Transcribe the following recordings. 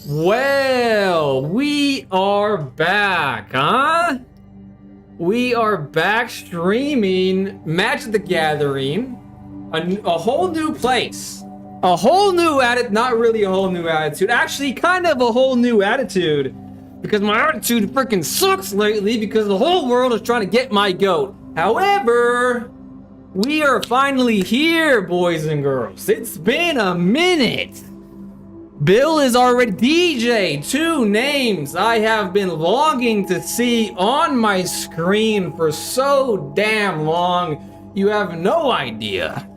Well, we are back, huh? We are back streaming Magic the Gathering, a whole new place, a whole new not really a whole new attitude, actually kind of a whole new attitude, because my attitude freaking sucks lately because the whole world is trying to get my goat. However, we are finally here, boys and girls. It's been a minute. Bill is already DJ, two names I have been longing to see on my screen for so damn long. You have no idea.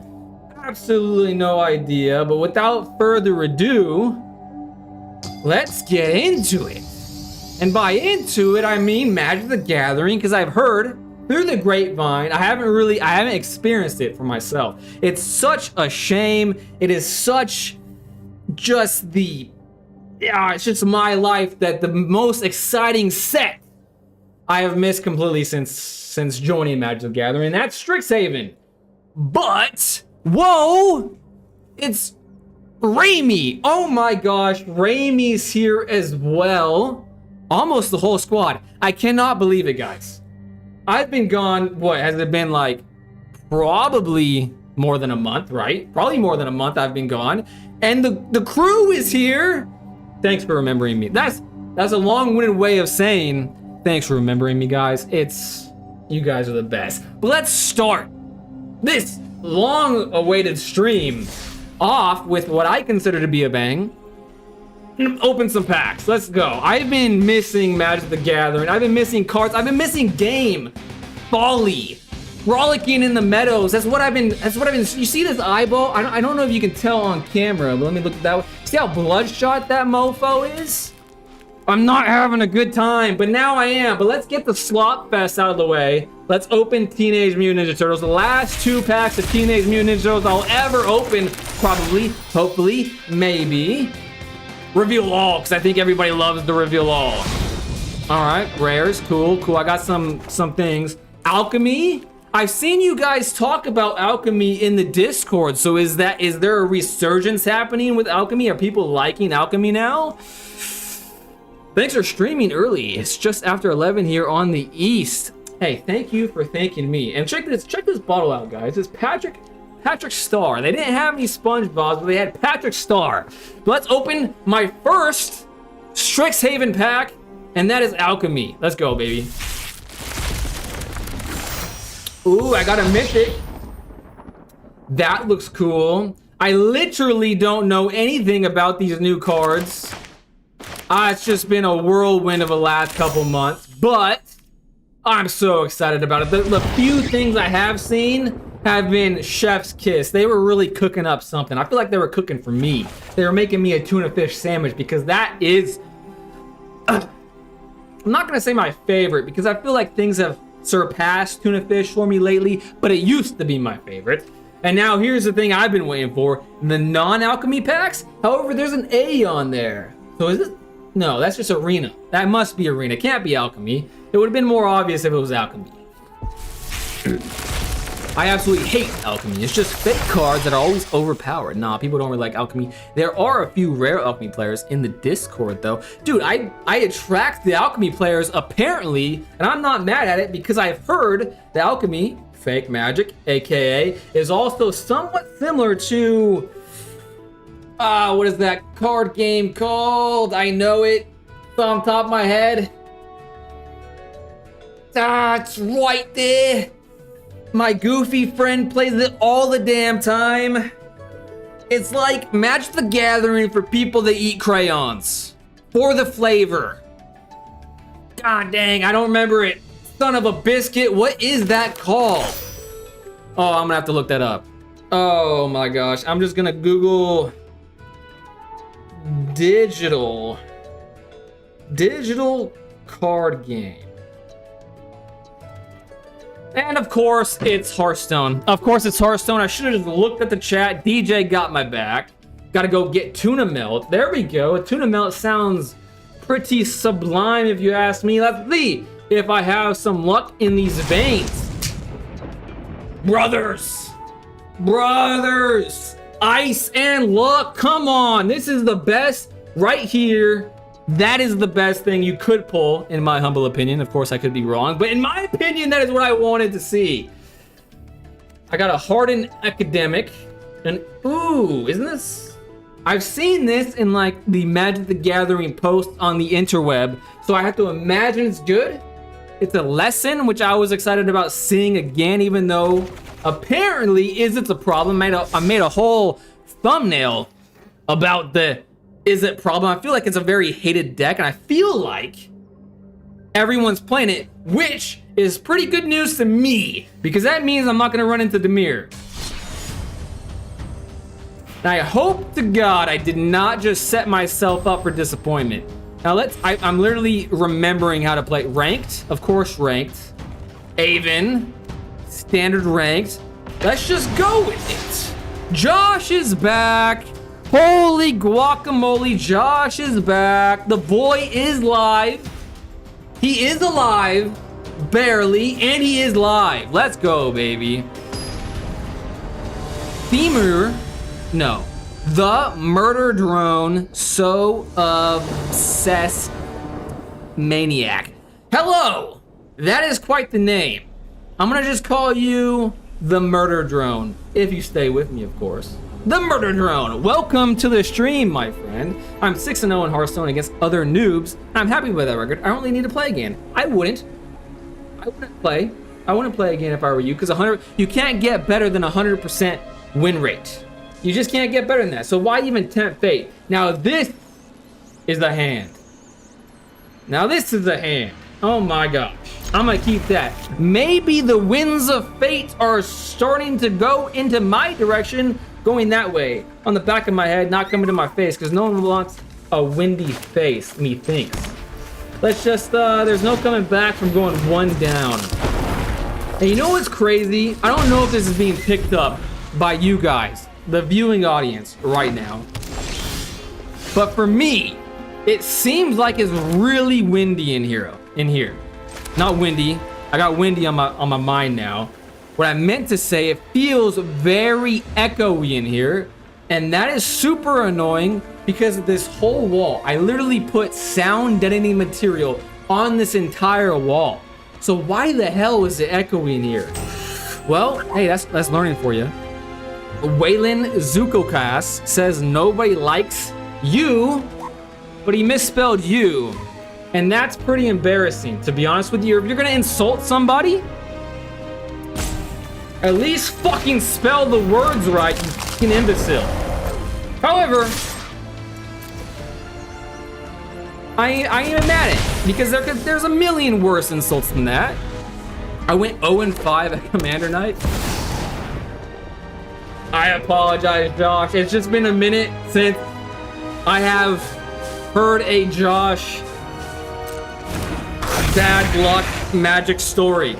Absolutely no idea. But without further ado, let's get into it. And by into it, I mean Magic the Gathering, because I've heard through the grapevine, I haven't experienced it for myself. It's such a shame. It is such it's just my life that the most exciting set I have missed completely since joining Magic the Gathering. That's Strixhaven. But whoa, it's Raimi. Oh my gosh, Raimi's here as well. Almost the whole squad. I cannot believe it, guys. I've been gone, what has it been, like probably more than a month, right? Probably more than a month I've been gone. And the crew is here. Thanks for remembering me. That's a long-winded way of saying thanks for remembering me, guys. You guys are the best. But let's start this long-awaited stream off with what I consider to be a bang. Open some packs. Let's go. I've been missing Magic the Gathering. I've been missing cards. I've been missing game, folly, frolicking in the meadows. That's what I've been. You see this eyeball? I don't know if you can tell on camera, but let me look at that. See how bloodshot that mofo is? I'm not having a good time, but now I am. But let's get the slop fest out of the way. Let's open Teenage Mutant Ninja Turtles. The last two packs of Teenage Mutant Ninja Turtles I'll ever open. Probably, hopefully, maybe. Reveal all, because I think everybody loves the reveal all. All right, rares, cool. I got some things. Alchemy. I've seen you guys talk about Alchemy in the Discord. So is there a resurgence happening with Alchemy? Are people liking Alchemy now? Thanks for streaming early. It's just after 11 here on the East. Hey, thank you for thanking me. And check this bottle out, guys. It's Patrick Star. They didn't have any SpongeBob's, but they had Patrick Star. Let's open my first Strixhaven pack, and that is Alchemy. Let's go, baby. Ooh, I got a mythic. That looks cool. I literally don't know anything about these new cards. It's just been a whirlwind of the last couple months, but I'm so excited about it. The few things I have seen have been chef's kiss. They were really cooking up something. I feel like they were cooking for me. They were making me a tuna fish sandwich, because that is I'm not gonna say my favorite, because I feel like things have surpassed tuna fish for me lately, but it used to be my favorite. And now here's the thing I've been waiting for, the non-alchemy packs. However, there's an A on there. So is it? No, that's just arena. That must be arena. It can't be alchemy. It would have been more obvious if it was alchemy. I absolutely hate alchemy. It's just fake cards that are always overpowered. Nah, people don't really like alchemy. There are a few rare alchemy players in the Discord, though. Dude, I attract the alchemy players, apparently, and I'm not mad at it, because I've heard the alchemy, fake magic, aka, is also somewhat similar to what is that card game called? I know it off the top of my head. It's right there. My goofy friend plays it all the damn time. It's like Magic the Gathering for people that eat crayons. For the flavor. God dang, I don't remember it. Son of a biscuit, what is that called? Oh, I'm gonna have to look that up. Oh my gosh, I'm just gonna Google digital card game. And of course, it's Hearthstone. Of course, it's Hearthstone. I should have just looked at the chat. DJ got my back. Gotta go get tuna melt. There we go. A tuna melt sounds pretty sublime if you ask me. Let's see if I have some luck in these veins. Brothers! Ice and luck, come on. This is the best right here, that is the best thing you could pull, in my humble opinion. Of course, I could be wrong, but in my opinion, that is what I wanted to see. I got a hardened academic, and ooh, isn't this? I've seen this in like the Magic the Gathering post on the interweb, so I have to imagine it's good. It's a lesson, which I was excited about seeing again, even though apparently Izzet's a problem. I made a whole thumbnail about the Izzet problem. I feel like it's a very hated deck, and I feel like everyone's playing it, which is pretty good news to me, because that means I'm not going to run into Demir. And I hope to God I did not just set myself up for disappointment. Now I'm literally remembering how to play ranked, of course ranked, Aven, standard ranked. Let's just go with it. Josh is back. Holy guacamole, Josh is back. The boy is live. He is alive, barely, and he is live. Let's go, baby. No. The murder drone, so obsessed maniac. Hello! That is quite the name. I'm gonna just call you the murder drone, if you stay with me, of course. The murder drone. Welcome to the stream, my friend. I'm 6-0 in Hearthstone against other noobs. I'm happy with that record. I don't really need to play again. I wouldn't play. I wouldn't play again if I were you, because you can't get better than 100% win rate. You just can't get better than that. So why even tempt fate? Now this is the hand. Oh my gosh. I'm gonna keep that. Maybe the winds of fate are starting to go into my direction, going that way. On the back of my head, not coming to my face, because no one wants a windy face, methinks. Let's just, there's no coming back from going one down. And you know what's crazy? I don't know if this is being picked up by you guys, the viewing audience right now. But for me, it seems like it's really windy in here. Not windy. I got windy on my mind now. What I meant to say, it feels very echoey in here, and that is super annoying because of this whole wall. I literally put sound deadening material on this entire wall. So why the hell is it echoey in here? Well, hey, that's learning for you. Waylon Zukokas says nobody likes you, but he misspelled you. And that's pretty embarrassing, to be honest with you. If you're gonna insult somebody, at least fucking spell the words right, you fucking imbecile. However, I ain't even mad at it, because there's a million worse insults than that. I went 0-5 at Commander Night. I apologize, Josh. It's just been a minute since I have heard a Josh bad luck magic story.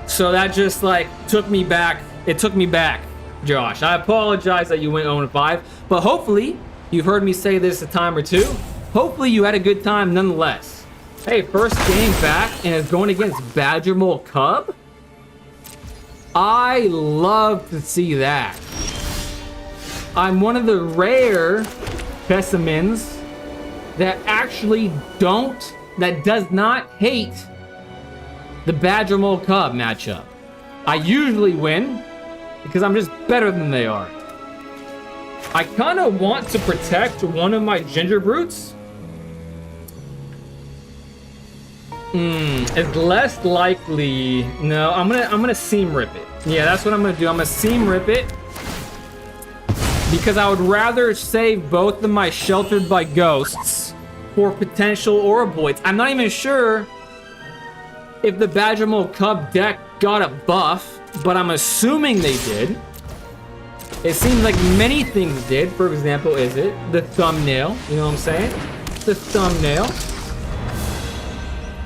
So that just like took me back. It took me back, Josh. I apologize that you went 0-5, but hopefully you've heard me say this a time or two. Hopefully you had a good time nonetheless. Hey, first game back, and it's going against Badger Mole Cub. I love to see that. I'm one of the rare specimens that actually does not hate the Badger Mole Cub matchup. I usually win because I'm just better than they are. I kind of want to protect one of my Ginger Brutes. It's less likely. No, I'm gonna seam rip it. Yeah, that's what I'm gonna do. I'm gonna seam rip it because I would rather save both of my Sheltered by Ghosts for potential Oroboids. I'm not even sure if the Badger Mole Cub deck got a buff, but I'm assuming they did. It seems like many things did. For example, is it the thumbnail? You know what I'm saying? The thumbnail.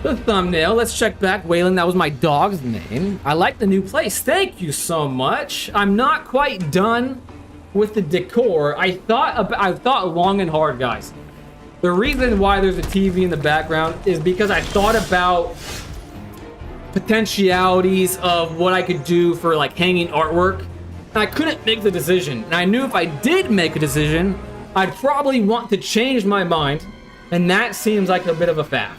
The thumbnail. Let's check back. Waylon, that was my dog's name. I like the new place. Thank you so much. I'm not quite done with the decor. I thought long and hard, guys. The reason why there's a TV in the background is because I thought about potentialities of what I could do for like hanging artwork. And I couldn't make the decision. And I knew if I did make a decision, I'd probably want to change my mind, and that seems like a bit of a faff.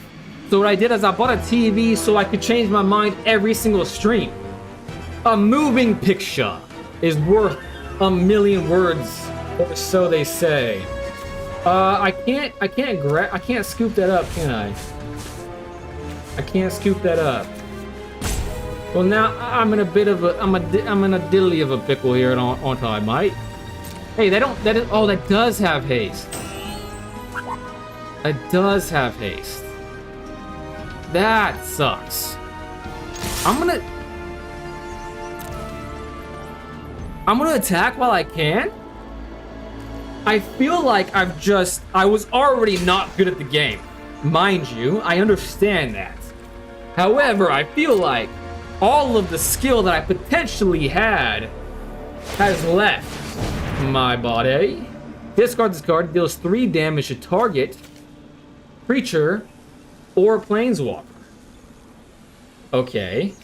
So what I did is I bought a TV so I could change my mind every single stream. A moving picture is worth a million words, or so they say. I can't scoop that up, can I? I can't scoop that up. Well, now I'm in a bit of a, I'm in a diddly of a pickle here, aren't I, mate? Hey, oh, that does have haste. That does have haste. That sucks. I'm gonna attack while I can. I feel like I was already not good at the game. Mind you, I understand that. However, I feel like all of the skill that I potentially had has left my body. Discard this card, deals 3 damage to target creature or planeswalker. Okay.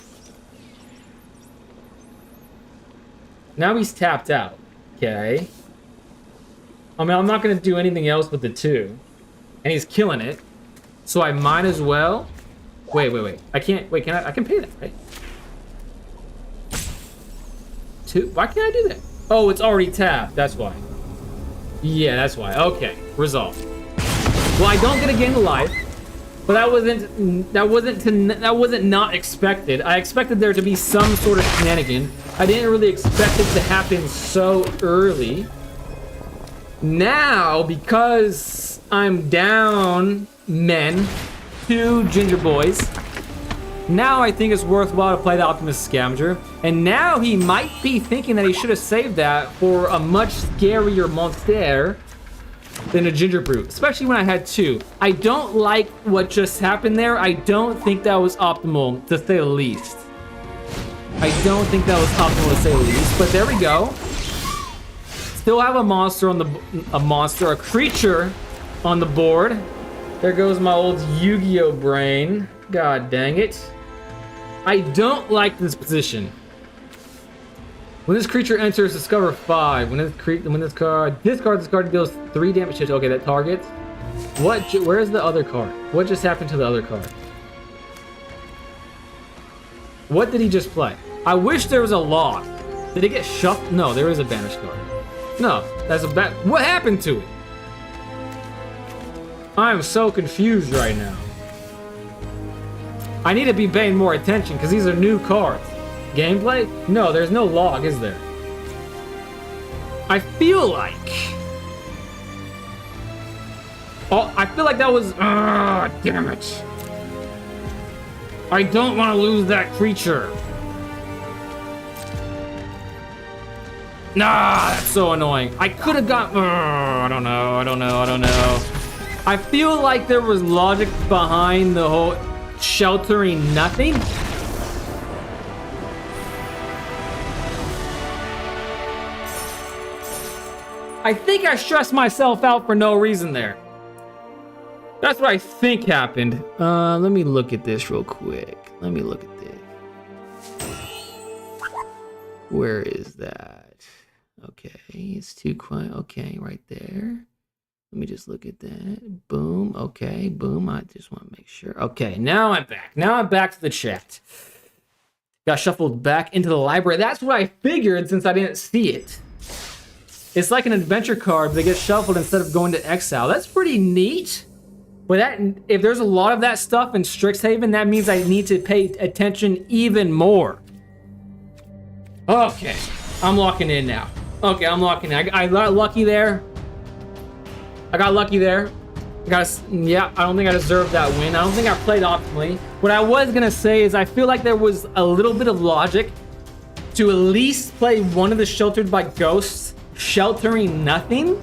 Now he's tapped out. Okay. I mean, I'm not going to do anything else with the 2. And he's killing it. So I might as well... Wait. I can't... Wait, I can pay that, right? 2? Why can't I do that? Oh, it's already tapped. That's why. Yeah, that's why. Okay. Resolved. Well, I don't get a gain of life. But that wasn't not expected. I expected there to be some sort of shenanigan. I didn't really expect it to happen so early. Now, because I'm down 2 ginger boys, now I think it's worthwhile to play the Optimus Scavenger. And now he might be thinking that he should have saved that for a much scarier monster than a ginger brute, especially when I had 2. I don't like what just happened there. I don't think that was optimal, to say the least. I don't think that was optimal, to say the least. But there we go. Still have a monster on a creature on the board. There goes my old Yu-Gi-Oh brain. God dang it. I don't like this position. When this creature enters, discover 5. When this card discards this card, deals 3 damage to... Okay, that targets. Where's the other card? What just happened to the other card? What did he just play? I wish there was a log. Did it get shuffled? No, there is a banished card. No, that's a bad... What happened to it? I am so confused right now. I need to be paying more attention because these are new cards. Gameplay? No, there's no log, is there? I feel like... Oh, I feel like that was... Ah, damn it. I don't want to lose that creature. Nah, that's so annoying. I could have got... I don't know. I feel like there was logic behind the whole sheltering nothing. I think I stressed myself out for no reason there. That's what I think happened. Let me look at this real quick. Let me look at this. Where is that? Okay, it's too quiet. Okay, right there. Let me just look at that. Boom. Okay, boom. I just want to make sure. Okay, now I'm back. Now I'm back to the chat. Got shuffled back into the library. That's what I figured since I didn't see it. It's like an adventure card, but it gets shuffled instead of going to exile. That's pretty neat. But that, if there's a lot of that stuff in Strixhaven, that means I need to pay attention even more. Okay, I'm locking in now. Okay, I'm locking in. I got lucky there. I don't think I deserved that win. I don't think I played optimally. What I was gonna say is I feel like there was a little bit of logic to at least play one of the Sheltered by Ghosts, sheltering nothing,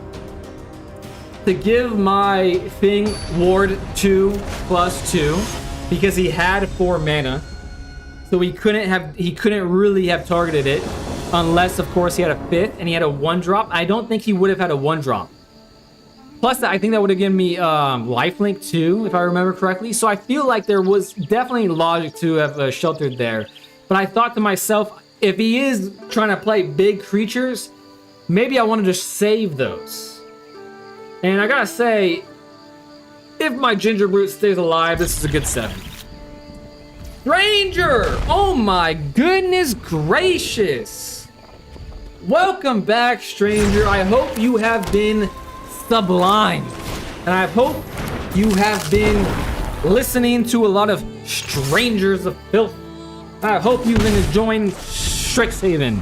to give my thing ward 2/2 because he had 4 mana, so he couldn't really have targeted it unless, of course, he had a 5th and he had a 1-drop. I don't think he would have had a 1-drop. Plus, I think that would have given me lifelink too, if I remember correctly. So I feel like there was definitely logic to have sheltered there. But I thought to myself, if he is trying to play big creatures, maybe I want to just save those. And I gotta say, if my Ginger Brute stays alive, this is a good 7. Stranger! Oh my goodness gracious! Welcome back, Stranger. I hope you have been sublime. And I hope you have been listening to a lot of Strangers of Filth. I hope you've been enjoying Strixhaven.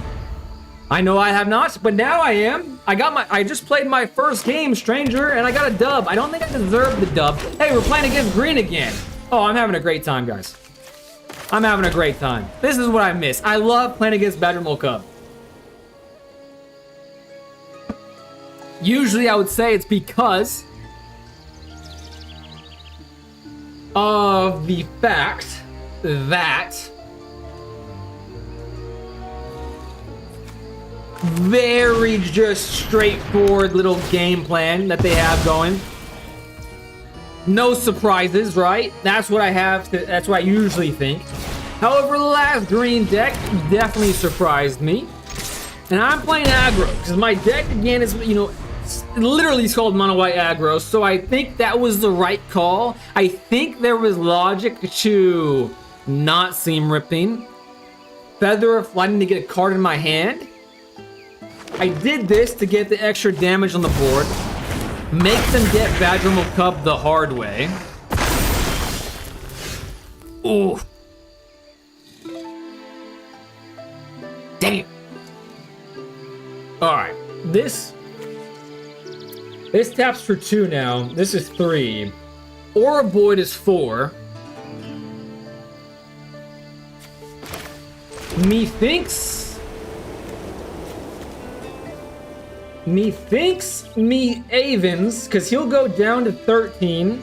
I know I have not, but now I am. I just played my first game, Stranger, and I got a dub. I don't think I deserve the dub. Hey, we're playing against Green again. Oh, I'm having a great time, guys. I'm having a great time. This is what I miss. I love playing against Badgermole Cub. Usually I would say it's because of the fact that very just straightforward little game plan that they have going. No surprises, right? That's what I have to, that's what I usually think. However, the last green deck definitely surprised me. And I'm playing aggro because my deck again is, you know, literally it's called mono white aggro. So I think that was the right call. I think there was logic to not seam ripping, feather of flighting to get a card in my hand. I did this to get the extra damage on the board. Make them get Badgermole Cub the hard way. Ooh. Damn. Alright. This taps for 2 now. This is 3. Aura Void is 4. Methinks Avens, because he'll go down to 13.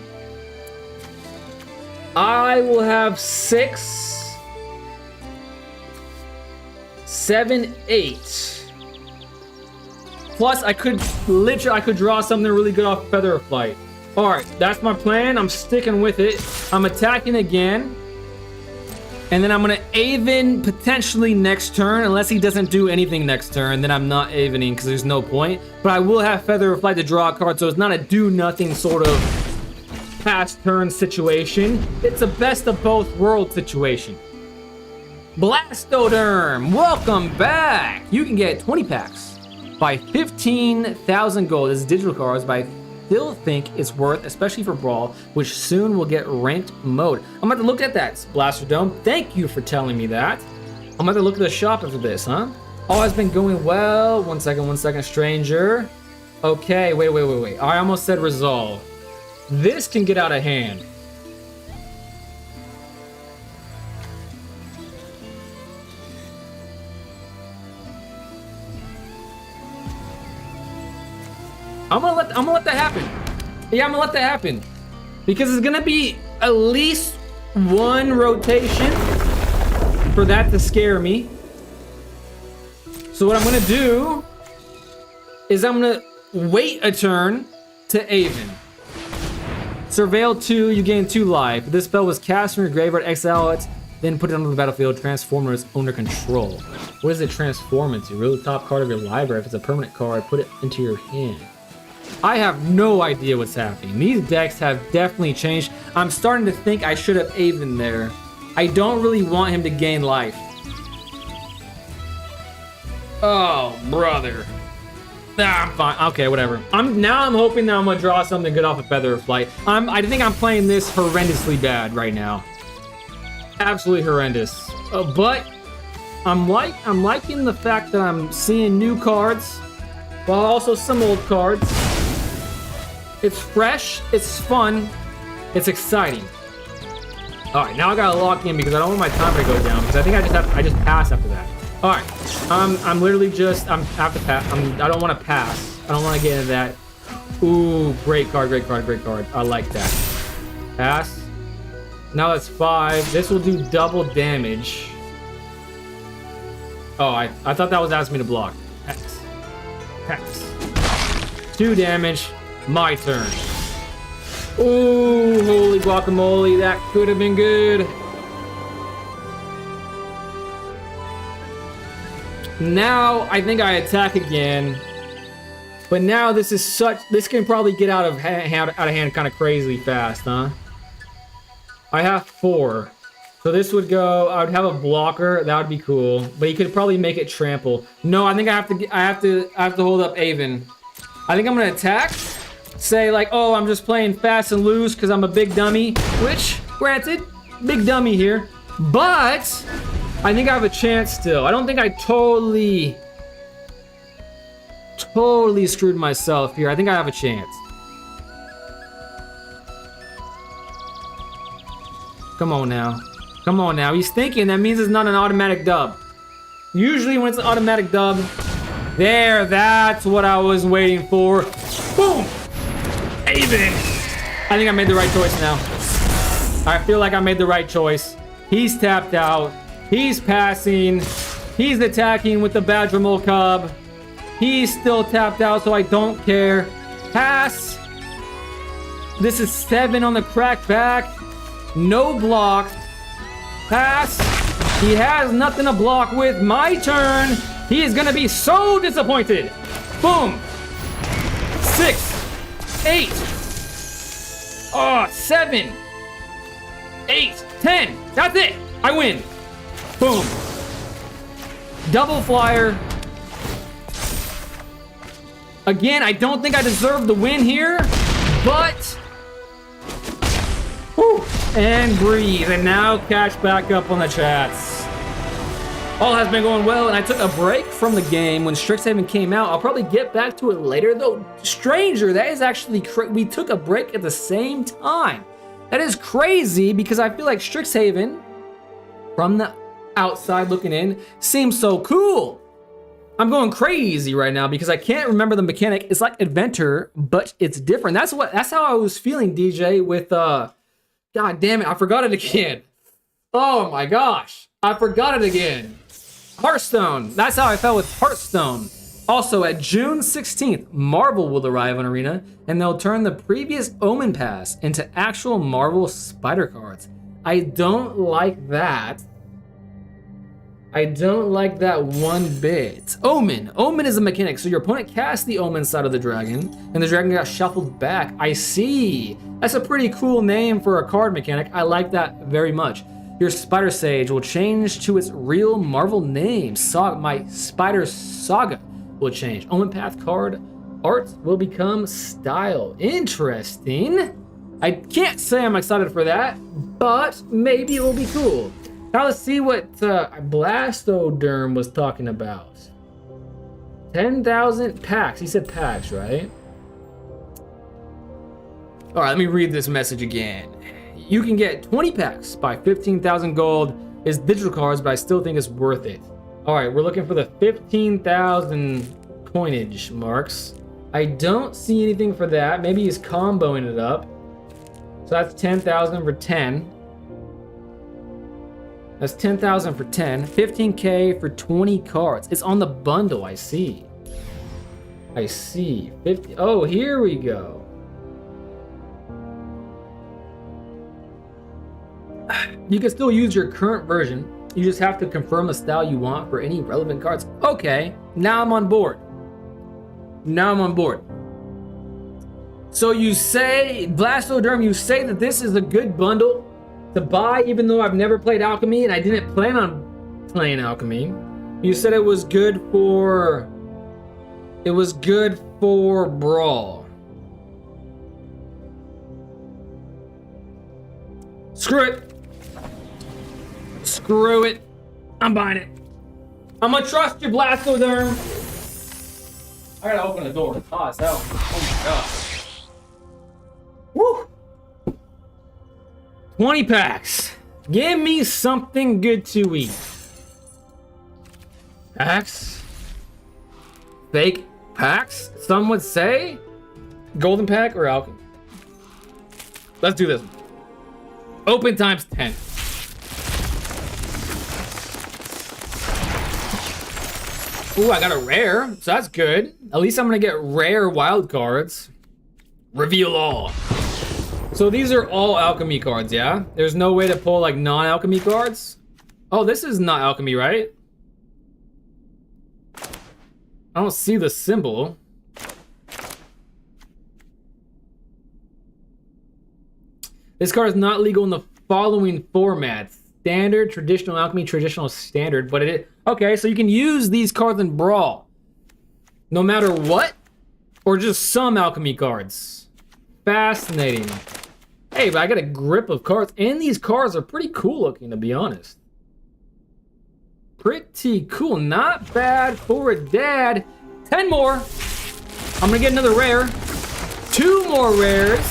I will have 6, 7, 8. Plus, I could draw something really good off Feather of Flight. All right, that's my plan. I'm sticking with it. I'm attacking again. And then I'm going to Aven potentially next turn, unless he doesn't do anything next turn. Then I'm not Avening because there's no point. But I will have Feather of Flight to draw a card, so it's not a do-nothing sort of past turn situation. It's a best of both worlds situation. Blastoderm, welcome back! You can get 20 packs by 15,000 gold. This is digital cards, but I still think it's worth, especially for Brawl, which soon will get ranked mode. I'm about to look at that, Blaster Dome. Thank you for telling me that. I'm about to look at the shop after this, huh? All has been going well. One second, Stranger. Okay, wait. I almost said resolve. This can get out of hand. I'm gonna let that happen. Yeah, I'm gonna let that happen. Because it's gonna be at least one rotation for that to scare me. So what I'm gonna do is I'm gonna wait a turn to Aven. Surveil 2, you gain 2 life. This spell was cast from your graveyard, exile it, then put it onto the battlefield, transform it as under control. What does it transform into? Reveal the top card of your library. If it's a permanent card, put it into your hand. I have no idea what's happening. These decks have definitely changed. I'm starting to think I should have Aven there. I don't really want him to gain life. Oh, brother. Nah, I'm fine. Okay, whatever. I'm hoping that I'm gonna draw something good off of Feather of Flight. I think I'm playing this horrendously bad right now. Absolutely horrendous. But I'm liking the fact that I'm seeing new cards, while also some old cards. It's fresh, it's fun, it's exciting. All right, now I gotta lock in because I don't want my timer to go down. Because I think I just pass after that. All right, I'm literally just I have to pass. I don't want to pass. I don't want to get into that. Ooh, great card. I like that. Pass. Now that's 5. This will do double damage. Oh, I thought that was asking me to block. Pass. 2 damage. My turn. Ooh, holy guacamole. That could have been good. Now, I think I attack again. But now this is this can probably get out of hand kind of crazy fast, huh? I have 4. So this would go, I would have a blocker, that would be cool. But he could probably make it trample. No, I think I have to hold up Avon. I think I'm gonna attack. Say like, oh, I'm just playing fast and loose because I'm a big dummy. Which, granted, big dummy here. But I think I have a chance still. I don't think I totally screwed myself here. I think I have a chance. Come on now. Come on now. He's thinking. That means it's not an automatic dub. Usually when it's an automatic dub, there, that's what I was waiting for. Boom! Avon! I think I made the right choice now. I feel like I made the right choice. He's tapped out. He's passing. He's attacking with the Badger Mole Cub. He's still tapped out, so I don't care. Pass. This is 7 on the crack back. No block. Pass. He has nothing to block with. My turn. He is gonna be so disappointed. Boom. 6, 8. Oh, 7, 8, 10. That's it. I win. Boom. Double flyer. Again, I don't think I deserve the win here, but whew, and breathe, and now catch back up on the chats. All has been going well, and I took a break from the game when Strixhaven came out. I'll probably get back to it later, though. Stranger, that is actually we took a break at the same time. That is crazy because I feel like Strixhaven, from the outside looking in, seems so cool. I'm going crazy right now because I can't remember the mechanic. It's like Adventure, but it's different. That's how I was feeling, DJ, with God damn it, I forgot it again. Oh my gosh, I forgot it again. Hearthstone. That's how I felt with Hearthstone. Also, at June 16th, Marvel will arrive on Arena, and they'll turn the previous Omen Pass into actual Marvel Spider cards. I don't like that. I don't like that one bit. Omen. Omen is a mechanic. So your opponent casts the Omen side of the dragon, and the dragon got shuffled back. I see. That's a pretty cool name for a card mechanic. I like that very much. Your Spider Sage will change to its real Marvel name. My Spider Saga will change. Omen Path card art will become style. Interesting. I can't say I'm excited for that, but maybe it will be cool. Now let's see what Blastoderm was talking about. 10,000 packs. He said packs, right? All right, let me read this message again. You can get 20 packs by 15,000 gold. It's digital cards, but I still think it's worth it. All right, we're looking for the 15,000 coinage marks. I don't see anything for that. Maybe he's comboing it up. So that's 10,000 for 10. That's 10,000 for 10. 15K for 20 cards. It's on the bundle, I see. I see. 50. Oh, here we go. You can still use your current version. You just have to confirm the style you want for any relevant cards. Okay, now I'm on board. Now I'm on board. So you say, Blastoderm, you say that this is a good bundle to buy, even though I've never played Alchemy and I didn't plan on playing Alchemy. You said it was good for Brawl. Screw it. Screw it. I'm buying it. I'm gonna trust you, Blastoderm. I gotta open the door. It's hot as hell. Oh my god. Woo! 20 packs. Give me something good to eat. Packs? Fake packs? Some would say? Golden pack or alchemy? Let's do this one. Open times 10. Ooh, I got a rare, so that's good. At least I'm gonna get rare wild cards. Reveal all. So these are all alchemy cards, yeah? There's no way to pull like non-alchemy cards? Oh, this is not alchemy, right? I don't see the symbol. This card is not legal in the following formats. Standard, traditional alchemy, traditional standard. But it is... Okay, so you can use these cards in Brawl. No matter what? Or just some alchemy cards? Fascinating. Hey, but I got a grip of cards. And these cards are pretty cool looking, to be honest. Pretty cool. Not bad for a dad. 10 more. I'm gonna get another rare. 2 more rares.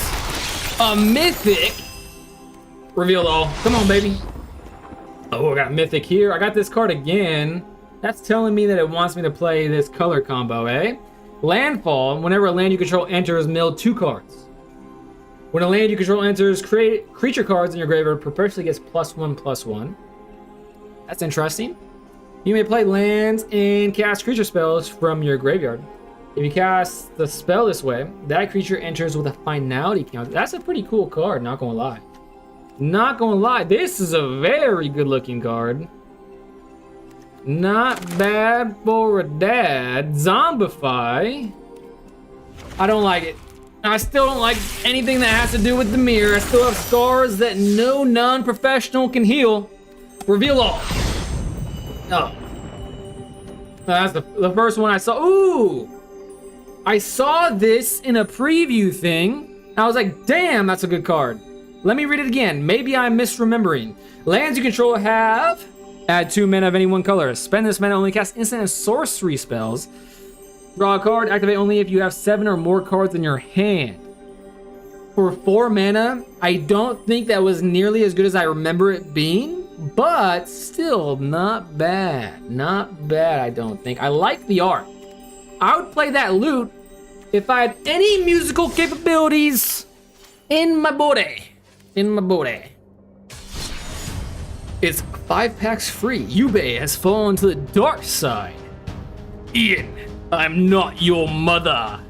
A mythic. Reveal all. Come on, baby. Oh, I got a mythic here. I got this card again. That's telling me that it wants me to play this color combo, eh? Landfall. Whenever a land you control enters, mill 2 cards. When a land you control enters, create creature cards in your graveyard perpetually gets +1/+1. That's interesting. You may play lands and cast creature spells from your graveyard. If you cast the spell this way, that creature enters with a finality counter. That's a pretty cool card, not gonna lie. Not gonna lie, this is a very good looking card. Not bad for a dad. Zombify. I don't like it. I still don't like anything that has to do with the mirror. I still have scars that no non-professional can heal. Reveal all. Oh. That's the first one I saw. Ooh! I saw this in a preview thing. I was like, damn, that's a good card. Let me read it again. Maybe I'm misremembering. Lands you control have... Add 2 mana of any one color. Spend this mana only cast instant and sorcery spells. Draw a card. Activate only if you have 7 or more cards in your hand. For 4 mana, I don't think that was nearly as good as I remember it being. But still, not bad. Not bad, I don't think. I like the art. I would play that loot if I had any musical capabilities in my body. In my body. It's 5 packs free. Yubei has fallen to the dark side. Ian, I'm not your mother.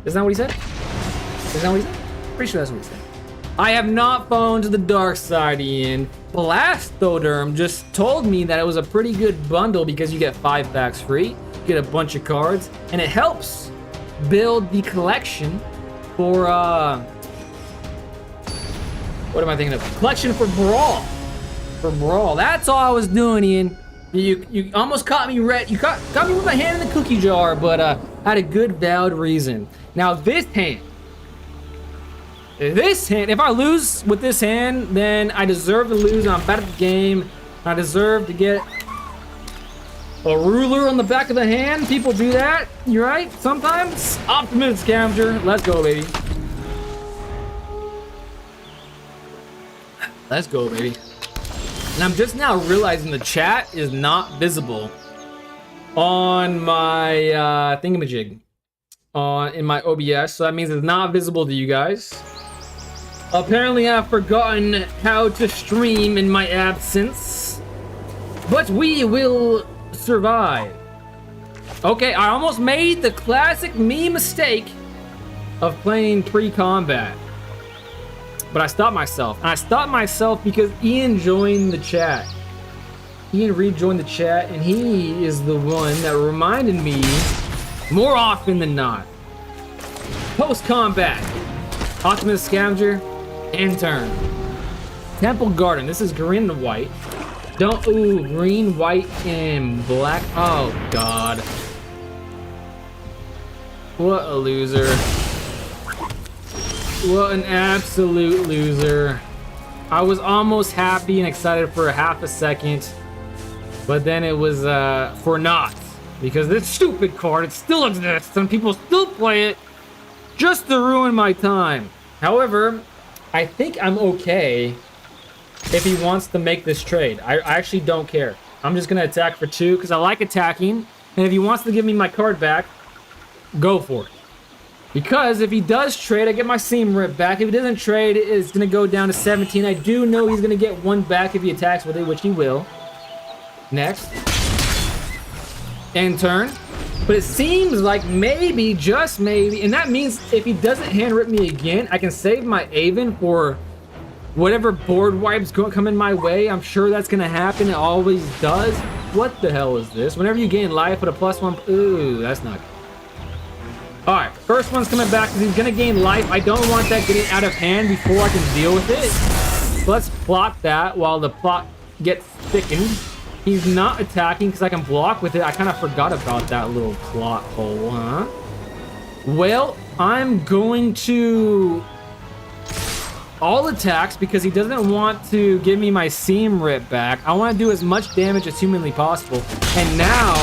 Isn't that what he said? Isn't that what he said? Pretty sure that's what he said. I have not fallen to the dark side, Ian. Blastoderm just told me that it was a pretty good bundle because you get 5 packs free, get a bunch of cards, and it helps build the collection for, what am I thinking of? Collection for Brawl. For Brawl. That's all I was doing, Ian. You almost caught me red. You caught me with my hand in the cookie jar, but had a good, valid reason. Now this hand, if I lose with this hand, then I deserve to lose. I'm bad at the game. I deserve to get a ruler on the back of the hand. People do that. You're right. Sometimes. Optimus Scavenger. Let's go, baby. Let's go, baby. And I'm just now realizing the chat is not visible on my thingamajig in my OBS. So that means it's not visible to you guys. Apparently I've forgotten how to stream in my absence. But we will survive. Okay, I almost made the classic me mistake of playing pre-combat. But I stopped myself. And I stopped myself because Ian joined the chat. Ian rejoined the chat, and he is the one that reminded me more often than not. Post-combat. Optimus Scavenger, and turn. Temple Garden. This is green and white. Ooh, green, white, and black. Oh, God. What a loser. What an absolute loser. I was almost happy and excited for a half a second, but then it was for naught, because this stupid card, it still exists and people still play it just to ruin my time. However, I think I'm okay if he wants to make this trade. I actually don't care. I'm just gonna attack for 2 because I like attacking, and if he wants to give me my card back, go for it. Because if he does trade, I get my seam ripped back. If he doesn't trade, it's going to go down to 17. I do know he's going to get 1 back if he attacks with it, which he will. Next. End turn. But it seems like maybe, just maybe, and that means if he doesn't hand rip me again, I can save my Aven for whatever board wipes come in my way. I'm sure that's going to happen. It always does. What the hell is this? Whenever you gain life with a +1, ooh, that's not good. All right, first one's coming back because he's gonna gain life. I don't want that getting out of hand before I can deal with it. So let's plot that while the plot gets thickened. He's not attacking because I can block with it. I kind of forgot about that little plot hole, huh? Well, I'm going to all attacks because he doesn't want to give me my seam rip back. I want to do as much damage as humanly possible. And now,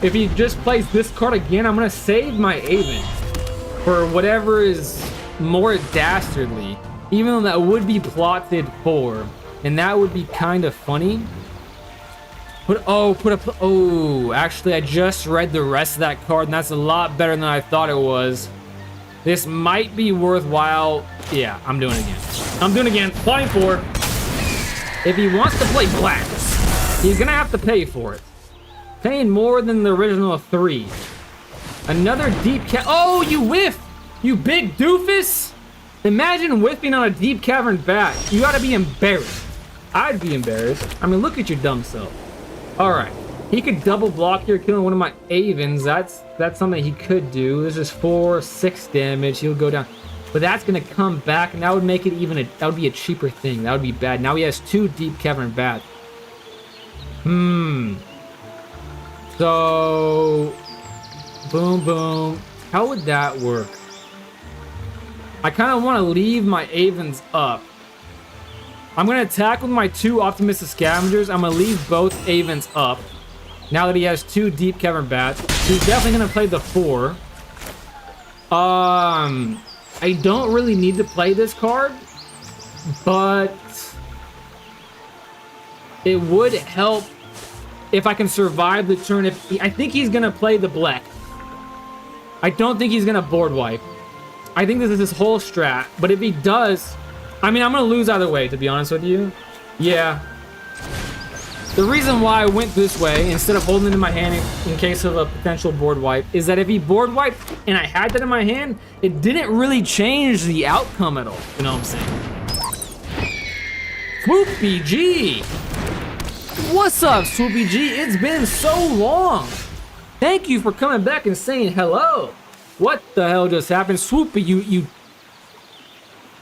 if he just plays this card again, I'm going to save my Aven for whatever is more dastardly. Even though that would be plotted for. And that would be kind of funny. Actually, I just read the rest of that card, and that's a lot better than I thought it was. This might be worthwhile. Yeah, I'm doing it again. I'm doing it again. Plotting for. If he wants to play black, he's going to have to pay for it. Paying more than the original 3. Another deep cat. Oh, you whiff! You big doofus! Imagine whiffing on a deep cavern bat. You gotta be embarrassed. I'd be embarrassed. I mean, look at your dumb self. Alright. He could double block here, killing one of my Avens. That's something he could do. There's just 4, 6 damage. He'll go down. But that's gonna come back, and that would make it even that would be a cheaper thing. That would be bad. Now he has 2 deep cavern bats. So, boom, boom. How would that work? I kind of want to leave my Avens up. I'm going to attack with my 2 optimistic scavengers. I'm going to leave both Avens up. Now that he has 2 deep cavern bats. He's definitely going to play the 4. I don't really need to play this card. But it would help if I can survive the turn. I think he's going to play the black. I don't think he's going to board wipe. I think this is his whole strat. But if he does, I mean, I'm going to lose either way, to be honest with you. Yeah. The reason why I went this way instead of holding it in my hand in case of a potential board wipe is that if he board wiped and I had that in my hand, it didn't really change the outcome at all. You know what I'm saying? Swoopy G! What's up, Swoopy G? It's been so long. Thank you for coming back and saying hello. What the hell just happened? Swoopy, you...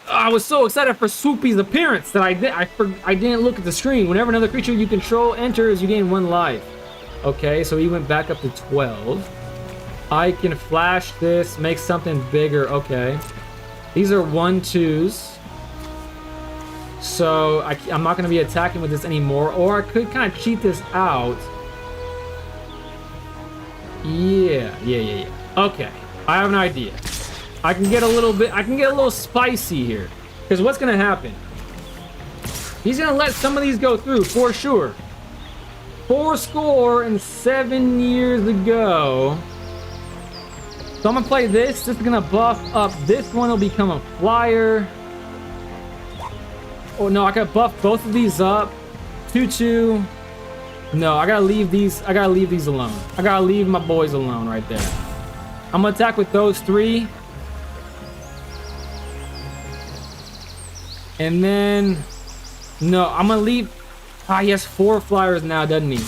I was so excited for Swoopy's appearance that I didn't look at the screen. Whenever another creature you control enters, you gain 1 life. Okay, so he went back up to 12. I can flash this, make something bigger. Okay. These are 1/2s. So I'm not going to be attacking with this anymore. Or I could kind of cheat this out. Yeah. Okay. I have an idea. I can get a little spicy here. Because what's going to happen? He's going to let some of these go through, for sure. 4-7 years ago. So I'm going to play this. This is going to buff up. This one will become a flyer. Oh, no, I got to buff both of these up. 2/2. No, I got to leave these. I got to leave these alone. I got to leave my boys alone right there. I'm going to attack with those 3. And then... No, I'm going to leave... he has 4 flyers now, doesn't he?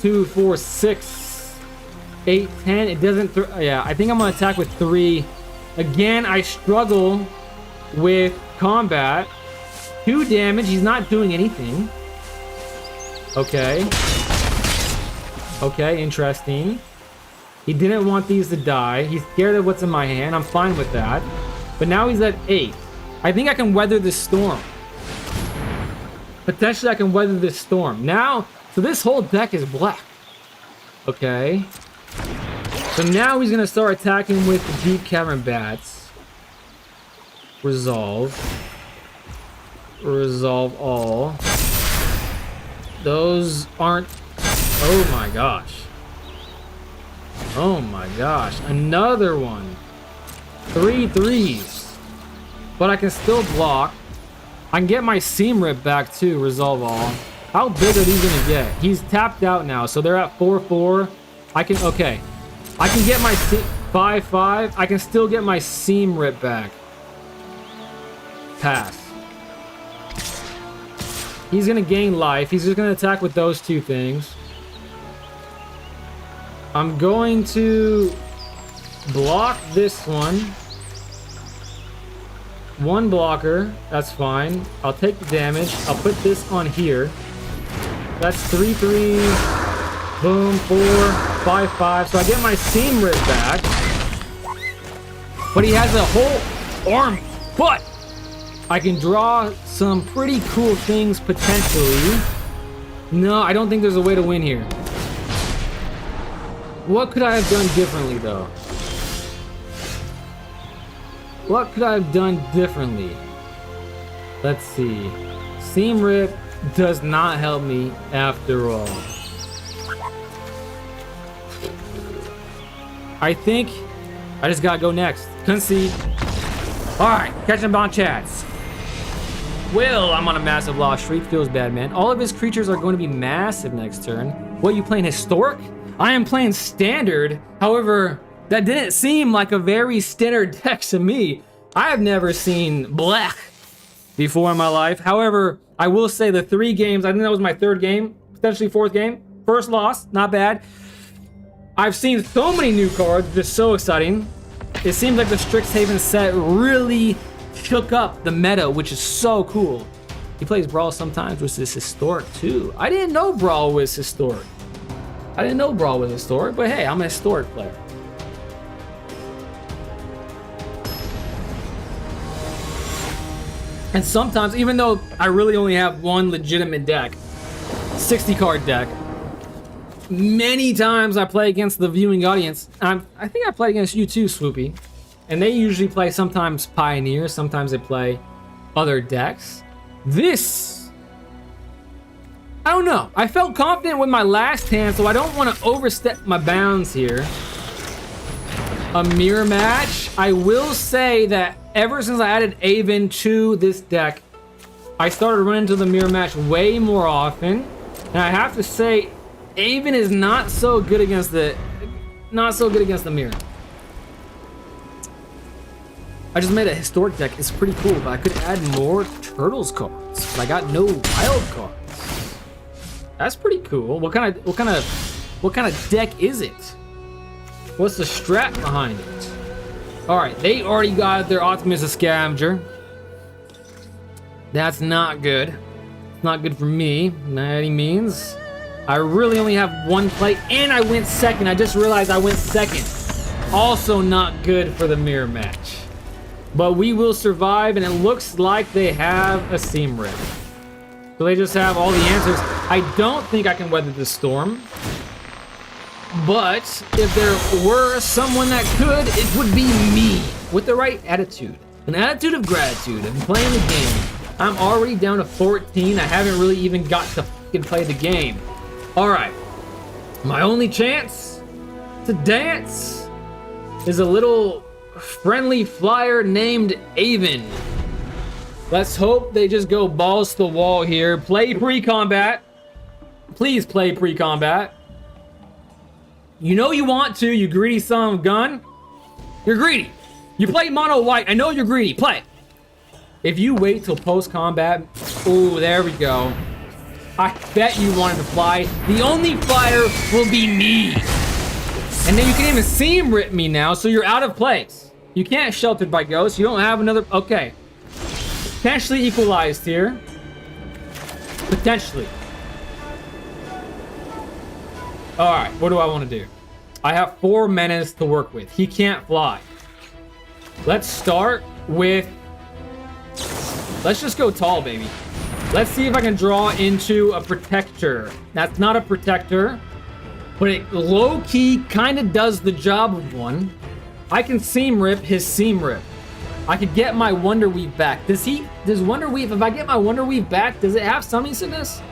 2, 4, 6, 8, 10. It doesn't... yeah, I think I'm going to attack with 3. Again, I struggle with combat. 2 damage. He's not doing anything. Okay. Okay, interesting. He didn't want these to die. He's scared of what's in my hand. I'm fine with that. But now he's at 8. I think I can weather this storm. Potentially I can weather this storm. Now, so this whole deck is black. Okay. So now he's going to start attacking with the deep cavern bats. Resolve. Resolve all. Those aren't... Oh my gosh. Oh my gosh. Another one. 3 3s. But I can still block. I can get my seam rip back too. Resolve all. How big are these gonna get? He's tapped out now, so they're at 4/4. I can... Okay. I can get my 5/5. I can still get my seam rip back. Pass. He's gonna gain life. He's just gonna attack with those 2 things. I'm going to block this one. One blocker, that's fine. I'll take the damage. I'll put this on here. That's 3-3. Boom, 4-5-5. So I get my seam rip back. But he has a whole arm. But I can draw some pretty cool things potentially. No, I don't think there's a way to win here. What could I have done differently though? What could I have done differently? Let's see. Seam rip does not help me after all. I think I just gotta go next. Concede. Alright, catching up on chats. Well, I'm on a massive loss streak. Feels bad, man. All of his creatures are going to be massive next turn. What, you playing historic? I am playing standard. However, that didn't seem like a very standard deck to me. I have never seen black before in my life. However, I will say the 3 games, I think that was my 3rd game, potentially 4th game. First loss, not bad. I've seen so many new cards, just so exciting. It seems like the Strixhaven set really shook up the meta, which is so cool. He plays Brawl sometimes, which is historic too. I didn't know Brawl was historic. I didn't know Brawl was historic, but hey, I'm a historic player. And sometimes, even though I really only have one legitimate deck, 60 card deck, many times I play against the viewing audience. I think I play against you too, Swoopy. And they usually play sometimes Pioneer, sometimes they play other decks. This, I don't know. I felt confident with my last hand, so I don't want to overstep my bounds here. A mirror match. I will say that ever since I added Avon to this deck, I started running to the mirror match way more often. And I have to say, Avon is not so good against the mirror. I just made a historic deck. It's pretty cool, but I could add more Turtles cards. But I got no wild cards. That's pretty cool. What kind of deck is it? What's the strat behind it? All right, they already got their Optimus a Scavenger. That's not good. It's not good for me, by any means. I really only have one play, and I went second. I just realized I went second. Also not good for the mirror match. But we will survive, and it looks like they have a seam rip. So they just have all the answers. I don't think I can weather this storm. But if there were someone that could, it would be me. With the right attitude. An attitude of gratitude and playing the game. I'm already down to 14. I haven't really even got to fucking play the game. Alright. My only chance to dance is a little friendly flyer named Avon. Let's hope they just go balls to the wall here. Play pre-combat. Please play pre-combat. You know you want to, you greedy son of a gun. You're greedy. You play mono white. I know you're greedy. Play. If you wait till post-combat, ooh, there we go. I bet you wanted to fly. The only flyer will be me. And then you can even seam rip me now, so you're out of place. You can't sheltered by ghosts. You don't have another, okay. Potentially equalized here. Potentially. All right, what do I want to do? I have 4 menace to work with. He can't fly. Let's start with... Let's just go tall, baby. Let's see if I can draw into a protector. That's not a protector, but it low-key kind of does the job of one. I can seam rip his seam rip. I could get my Wonder Weave back. Does Wonder Weave, if I get my Wonder Weave back, does it have Summoning Sickness?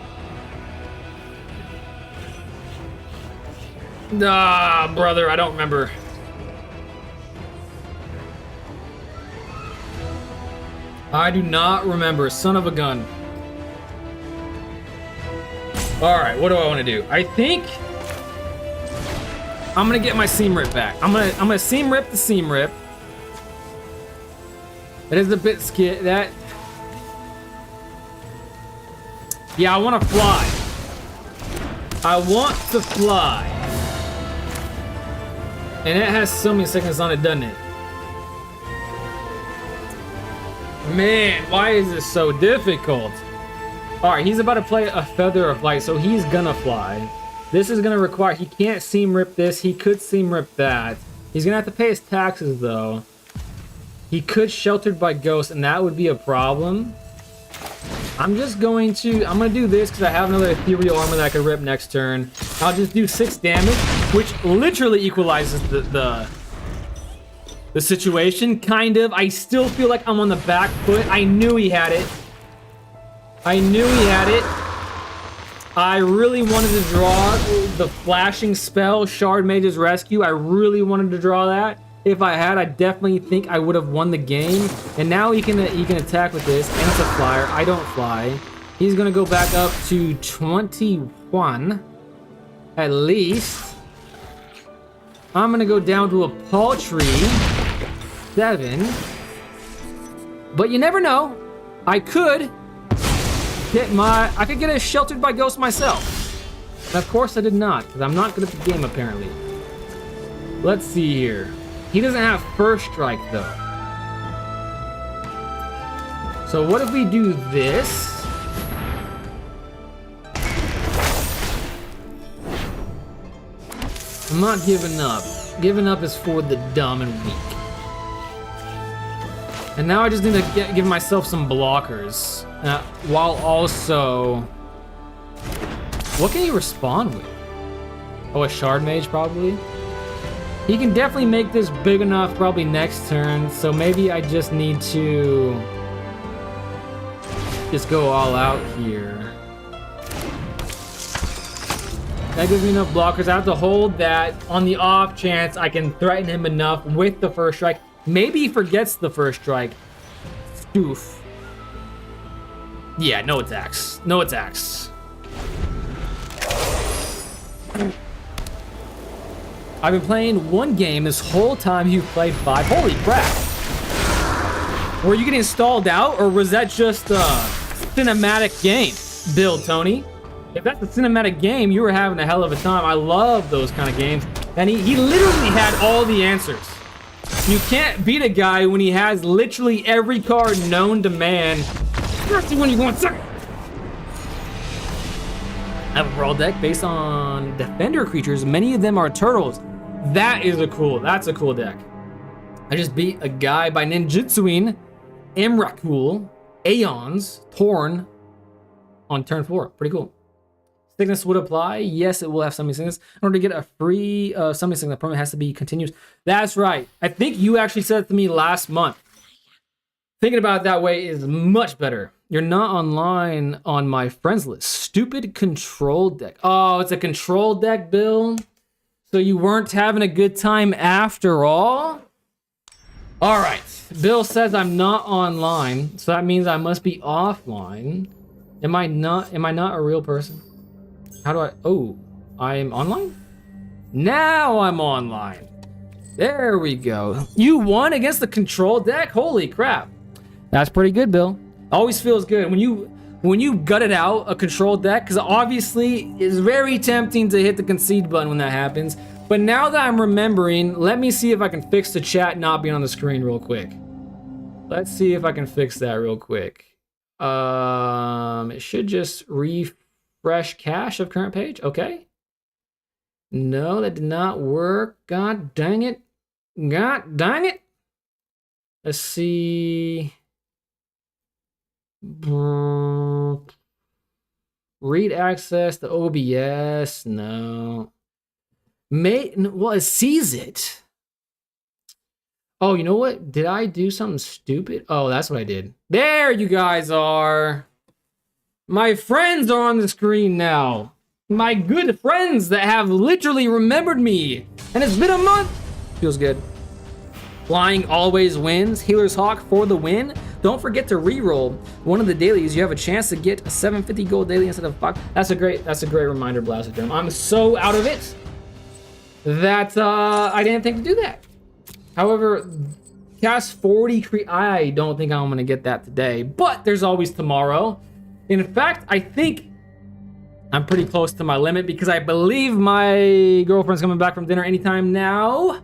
Ah, brother, I don't remember. I do not remember, son of a gun. All right, what do I want to do? I think I'm gonna get my seam rip back. I'm gonna seam rip the seam rip. It is a bit skit that. Yeah, I want to fly. I want to fly. And it has so many sickness on it, doesn't it? Man, why is this so difficult? Alright, he's about to play a Feather of Light, so he's gonna fly. This is gonna require, he can't seam rip this, he could seam rip that. He's gonna have to pay his taxes though. He could Sheltered by Ghost, and that would be a problem. I'm gonna do this because I have another ethereal armor that I could rip next turn. I'll just do 6 damage, which literally equalizes the situation, kind of. I still feel like I'm on the back foot. I knew he had it. I really wanted to draw the flashing spell, Shard Mage's Rescue. I really wanted to draw that. If I had, I definitely think I would have won the game. And now he can attack with this, and it's a flyer. I don't fly. He's gonna go back up to 21, at least. I'm gonna go down to a paltry 7. But you never know. I could get a Sheltered by Ghost myself. And of course I did not, because I'm not good at the game apparently. Let's see here. He doesn't have First Strike though. So what if we do this? I'm not giving up. Giving up is for the dumb and weak. And now I just need to give myself some blockers. While also... What can he respond with? Oh, a Shard Mage probably? He can definitely make this big enough probably next turn, so maybe I just need to just go all out here. That gives me enough blockers. I have to hold that on the off chance I can threaten him enough with the First Strike. Maybe he forgets the First Strike. Stoof. Yeah, no attacks. No attacks. I've been playing 1 game this whole time. You've played 5. Holy crap. Were you getting stalled out, or was that just a cinematic game build, Tony? If that's a cinematic game, you were having a hell of a time. I love those kind of games. And he literally had all the answers. You can't beat a guy when he has literally every card known to man. Especially when you want second. I have a brawl deck based on defender creatures. Many of them are turtles. That's a cool deck. I just beat a guy by ninjutsuing Emrakul, Aeons, Torn on turn 4. Pretty cool. Sickness would apply. Yes, it will have summoning sickness. In order to get a free summoning sickness, the permanent has to be continuous. That's right. I think you actually said it to me last month. Thinking about it that way is much better. You're not online on my friends list. Stupid control deck. Oh, it's a control deck, Bill? So you weren't having a good time after all? All right. Bill says I'm not online, so that means I must be offline. Am I not a real person? How do I... Oh, I'm online? Now I'm online. There we go. You won against the control deck? Holy crap. That's pretty good, Bill. Always feels good when you gutted out a control deck, because obviously it's very tempting to hit the concede button when that happens. But now that I'm remembering, let me see if I can fix the chat not being on the screen real quick. Let's see if I can fix that real quick. It should just refresh cache of current page. Okay. No, that did not work. God dang it. God dang it. Let's see. Read access to OBS. No. Well, it sees it. Oh, you know what? Did I do something stupid? Oh, that's what I did. There you guys are. My friends are on the screen now. My good friends that have literally remembered me. And it's been a month. Feels good. Flying always wins. Healer's Hawk for the win. Don't forget to reroll one of the dailies. You have a chance to get a 750 gold daily instead of 5. That's a great reminder, Blastoderm. I'm so out of it that I didn't think to do that. However, cast 40 I don't think I'm gonna get that today, but there's always tomorrow. In fact, I think I'm pretty close to my limit because I believe my girlfriend's coming back from dinner anytime now.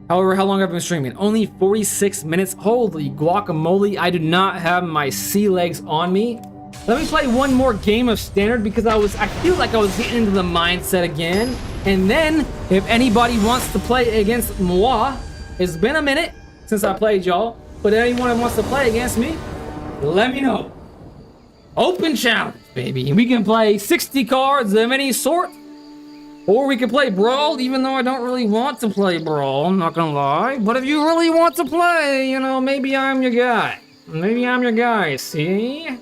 However, how long have I been streaming? Only 46 minutes. Holy guacamole, I do not have my sea legs on me. Let me play one more game of standard because I feel like I was getting into the mindset again. And then, if anybody wants to play against moi, it's been a minute since I played y'all, but anyone who wants to play against me, let me know. Open challenge, baby. We can play 60 cards of any sort, or we can play Brawl, even though I don't really want to play Brawl, I'm not gonna lie. But if you really want to play, you know, maybe I'm your guy. Maybe I'm your guy, see?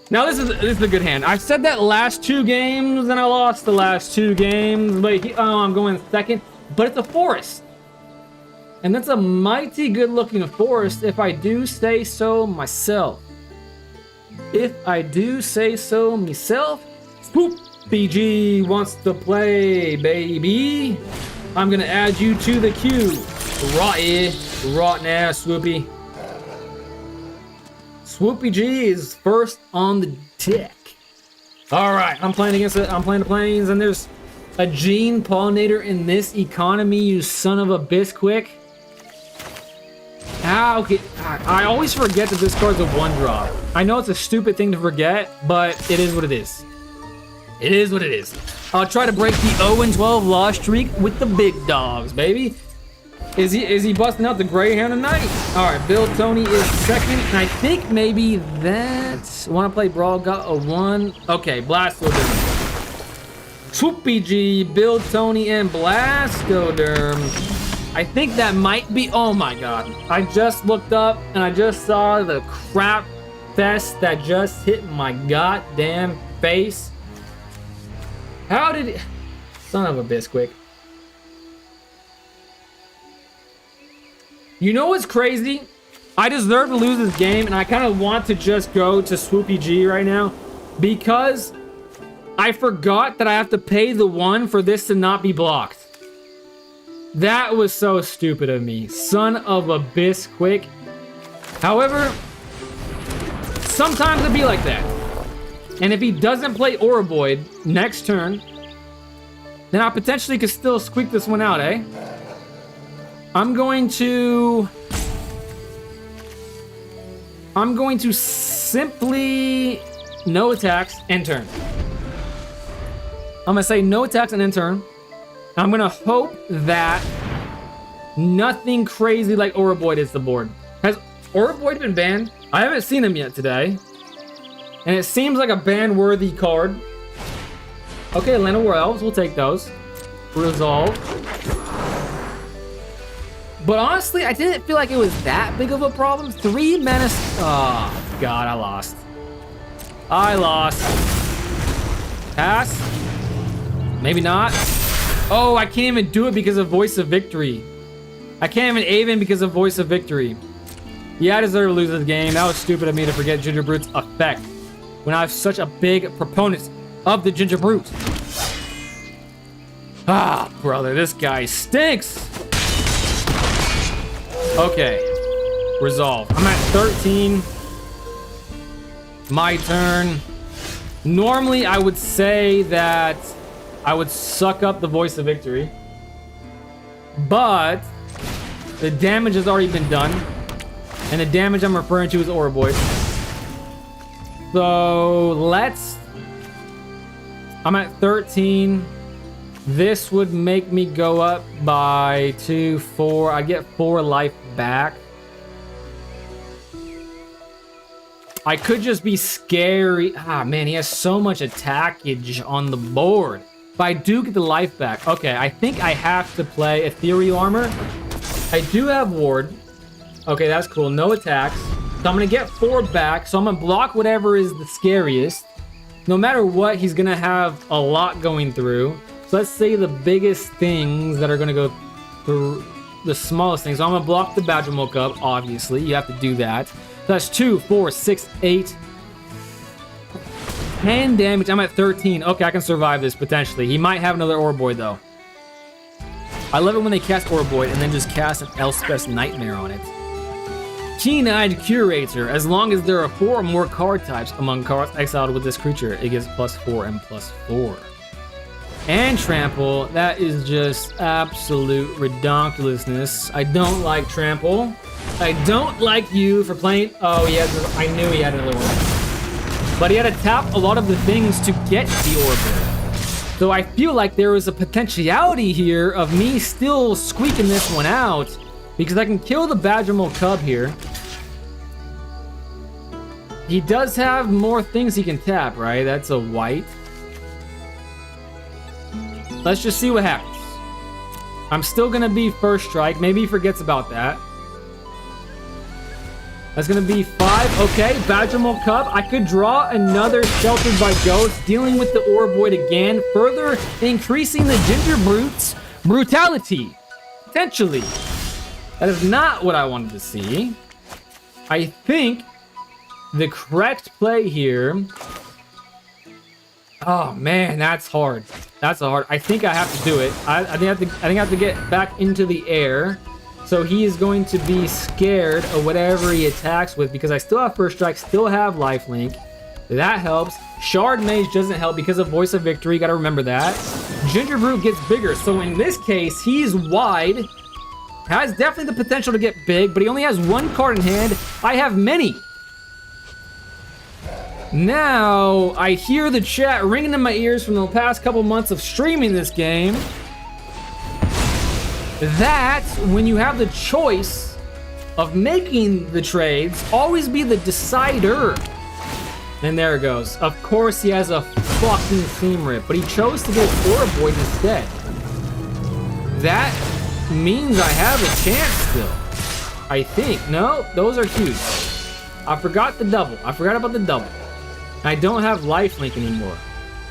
Now this is a good hand. I said that last 2 games, and I lost the last 2 games. But I'm going second. But it's a forest, and that's a mighty good-looking forest, if I do say so myself. If I do say so myself. Swoop BG wants to play, baby. I'm gonna add you to the queue. Rot now, Swoopy. Swoopy G is first on the deck. All right, I'm playing against it. I'm playing the planes, and there's a gene pollinator in this economy, you son of a bisquick. Ah, okay. I always forget that this card's a 1-drop. I know it's a stupid thing to forget, but it is what it is. It is what it is. I'll try to break the 0-12 loss streak with the big dogs, baby. Is he busting out the Greyhound tonight? All right, Bill Tony is second, and I think maybe that wanna play Brawl got a 1. Okay, Blastoderm. Swoopy G, Bill Tony, and Blastoderm. I think that might be. Oh my god! I just looked up and I just saw the crap fest that just hit my goddamn face. How did it? Son of a bisquick. You know what's crazy? I deserve to lose this game, and I kind of want to just go to Swoopy G right now because I forgot that I have to pay the 1 for this to not be blocked. That was so stupid of me. Son of a bisquick. However, sometimes it'd be like that. And if he doesn't play Oroboid next turn, then I potentially could still squeak this one out, eh? I'm going to simply no attacks, end turn. I'm gonna say no attacks and end turn. I'm gonna hope that nothing crazy like Oroboid is the board. Has Oroboid been banned? I haven't seen him yet today. And it seems like a ban-worthy card. Okay, Land of War Elves, we'll take those. Resolve. But honestly, I didn't feel like it was that big of a problem. 3 menace. Oh, God, I lost. I lost. Pass? Maybe not. Oh, I can't even do it because of Voice of Victory. I can't even Aven because of Voice of Victory. Yeah, I deserve to lose this game. That was stupid of me to forget Ginger Brute's effect when I have such a big proponent of the Ginger Brute. Ah, brother, this guy stinks. Okay, resolve. I'm at 13. My turn. Normally, I would say that I would suck up the Voice of Victory, but the damage has already been done, and the damage I'm referring to is Oroboid. So let's. I'm at 13. This would make me go up by 2, 4. I get 4 life back. I could just be scary. Ah, man, he has so much attackage on the board. But I do get the life back. Okay, I think I have to play Ethereal Armor. I do have Ward. Okay, that's cool. No attacks. So I'm going to get 4 back. So I'm going to block whatever is the scariest. No matter what, he's going to have a lot going through. So let's say the biggest things that are going to go through the smallest things. So I'm going to block the Badgermilk up, obviously. You have to do that. So that's 2, 4, 6, 8. 10 damage. I'm at 13. Okay, I can survive this potentially. He might have another Oroboid though. I love it when they cast Oroboid and then just cast an Elspeth's Nightmare on it. Keen-Eyed Curator. As long as there are 4 or more card types among cards exiled with this creature, it gives +4 and +4. and trample. That is just absolute ridiculousness. I don't like trample. I don't like you for playing. Oh, he has. I knew he had another one. But he had to tap a lot of the things to get the orbit. So I feel like there is a potentiality here of me still squeaking this one out because I can kill the Badgermole Cub here. He does have more things he can tap, right? That's a white. Let's just see what happens. I'm still gonna be first strike. Maybe he forgets about that. That's gonna be 5. Okay, Badgermole Cub. I could draw another Sheltered by Ghosts, dealing with the Orboid again, further increasing the Ginger Brute's brutality. Potentially. That is not what I wanted to see. I think the correct play here. Oh man, that's hard. That's hard. I think I have to do it. I think I have to get back into the air. So he is going to be scared of whatever he attacks with because I still have first strike, still have lifelink. That helps. Shard Mage doesn't help because of Voice of Victory. Got to remember that. Ginger Brute gets bigger. So in this case, he's wide. Has definitely the potential to get big, but he only has one card in hand. I have many. Now, I hear the chat ringing in my ears from the past couple months of streaming this game. That when you have the choice of making the trades, always be the decider. And there it goes. Of course he has a fucking Seam Rip, but he chose to get Orboid instead. That means I have a chance still. I think. No, those are huge. I forgot the double. I forgot about the double. I don't have lifelink anymore.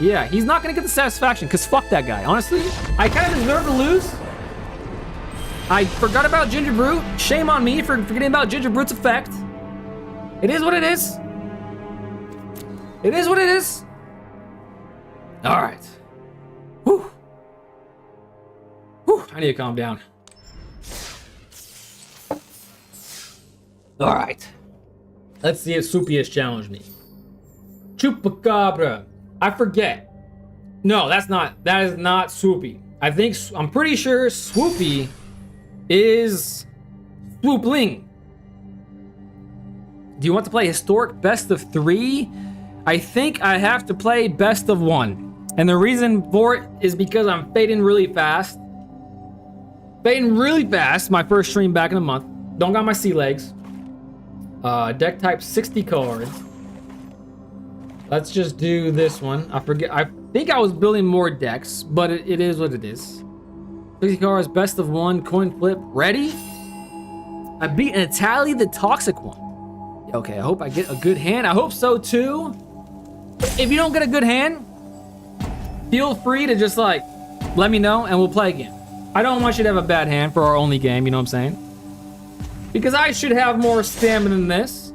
Yeah, he's not gonna get the satisfaction because fuck that guy. Honestly, I kind of deserve to lose. I forgot about Ginger Brute. Shame on me for forgetting about Ginger Brute's effect. It is what it is. It is what it is. All right. Whew. Whew. I need to calm down. All right. Let's see if Swoopy has challenged me. Chupacabra. I forget. No, that is not Swoopy. I'm pretty sure Swoopy is Swoopling. Do you want to play historic best of 3? I think I have to play best of 1. And the reason for it is because I'm fading really fast. My first stream back in a month. Don't got my sea legs. Deck type 60 cards. Let's just do this one. I think I was building more decks, but it is what it is. 60 cards, best of 1, coin flip, ready? I beat Natalie the Toxic one. Okay, I hope I get a good hand. I hope so too. If you don't get a good hand, feel free to just like, let me know and we'll play again. I don't want you to have a bad hand for our only game, you know what I'm saying? Because I should have more stamina than this.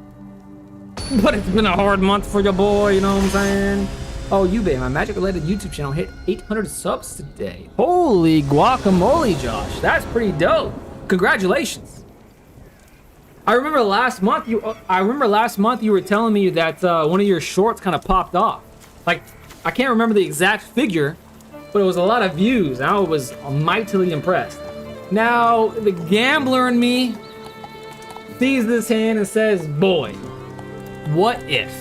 But it's been a hard month for your boy, you know what I'm saying? Oh, Ube, my magic-related YouTube channel hit 800 subs today. Holy guacamole, Josh. That's pretty dope. Congratulations. I remember last month you were telling me that one of your shorts kind of popped off. Like, I can't remember the exact figure, but it was a lot of views. I was mightily impressed. Now, the gambler in me sees this hand and says, boy, what if?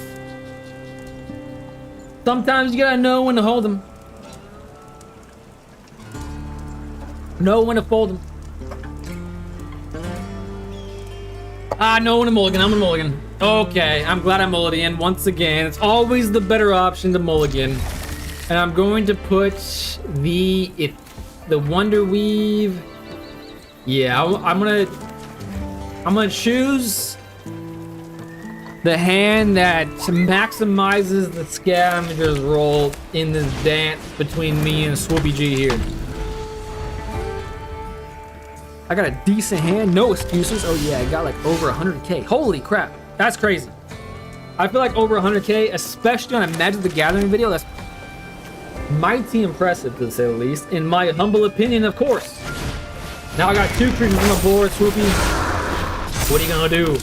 Sometimes you gotta know when to hold them. Know when to fold them. I know when to mulligan. I'm a mulligan. Okay, I'm glad I mulligan once again. It's always the better option to mulligan. And I'm going to put the Wonder Weave. Yeah, I'm gonna choose the hand that maximizes the scavenger's role in this dance between me and Swoopy G here. I got a decent hand, no excuses. Oh yeah, I got like over 100K. Holy crap, that's crazy. I feel like over 100K, especially on a Magic the Gathering video, that's mighty impressive to say the least, in my humble opinion, of course. Now I got 2 creatures on the board, Swoopy. What are you gonna do?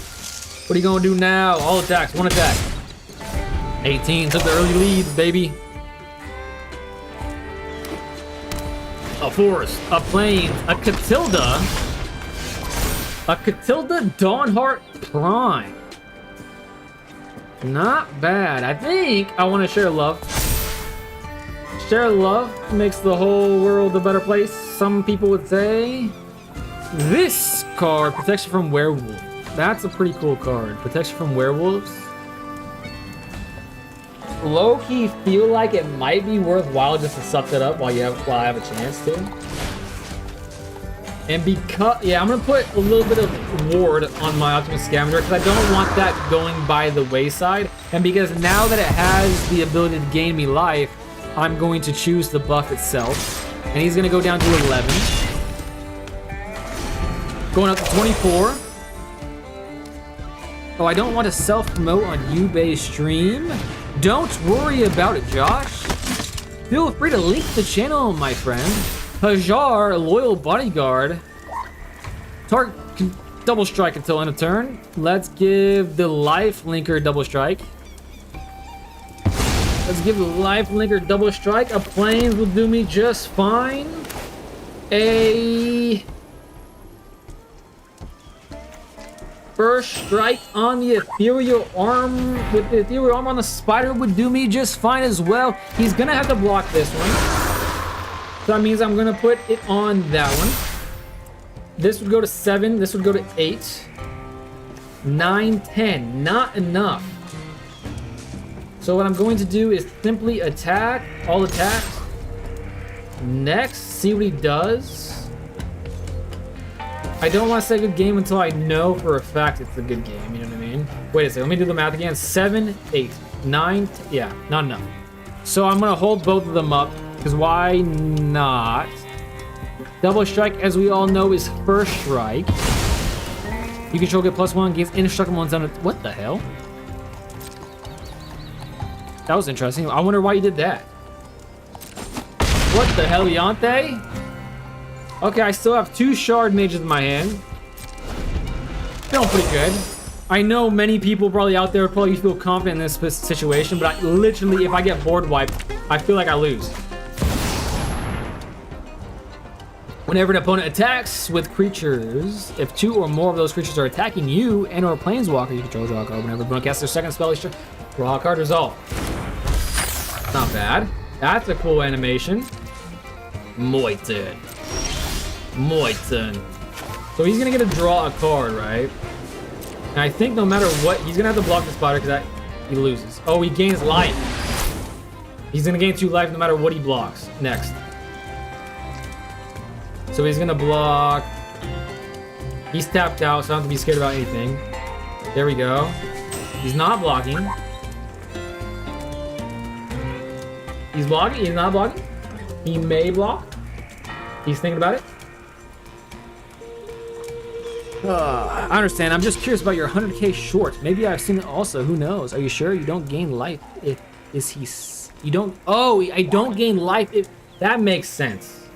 What are you gonna do now? All attacks, 1 attack. 18, took the early lead, baby. a forest, a plains, a Catilda Dawnheart Prime. Not bad. I think I want to share love. Share love makes the whole world a better place, some people would say. This card, protection from werewolves. That's a pretty cool card. Protection from werewolves. Low-key feel like it might be worthwhile just to suck that up while I have a chance to. And because, yeah, I'm gonna put a little bit of ward on my Optimus Scavenger because I don't want that going by the wayside. And because now that it has the ability to gain me life, I'm going to choose the buff itself. And he's gonna go down to 11. Going up to 24. Oh, I don't want to self-promote on Ubay stream. Don't worry about it, Josh. Feel free to link the channel, my friend. Hajar, loyal bodyguard. Target can double strike until end of turn. Let's give the life linker double strike. Let's give the life linker double strike. A plains will do me just fine. A first strike on the ethereal arm with the ethereal arm on the spider would do me just fine as well. He's gonna have to block this one. So that means I'm gonna put it on that one. This would go to 7, this would go to 8. 9, 10, not enough. So what I'm going to do is simply attack, all attacks. Next, see what he does. I don't want to say good game until I know for a fact it's a good game, you know what I mean? Wait a second, let me do the math again. 7, 8, 9, yeah, not enough. So I'm gonna hold both of them up, because why not? Double strike, as we all know, is first strike. You control get +1, gains indestructible ones down to, what the hell? That was interesting. I wonder why you did that. What the hell, Yante? Okay, I still have 2 shard mages in my hand. Feeling pretty good. I know many people probably out there probably feel confident in this situation, but I literally, if I get board wiped, I feel like I lose. Whenever an opponent attacks with creatures, if 2 or more of those creatures are attacking you and or a planeswalker, you control, draw a card. Whenever opponent casts their second spell, draw a card, resolve. Not bad. That's a cool animation. Moiten. So he's gonna get to draw a card, right? And I think no matter what, he's gonna have to block the spider because he loses. Oh, he gains life. He's gonna gain 2 life no matter what he blocks next. So he's gonna block. He's tapped out, so I don't have to be scared about anything. There we go. He's not blocking. He's blocking, he's not blocking. He may block. He's thinking about it. I understand. I'm just curious about your 100k short. Maybe I've seen it also. Who knows? Are you sure you don't gain life? You don't. Oh, I don't gain life. That makes sense.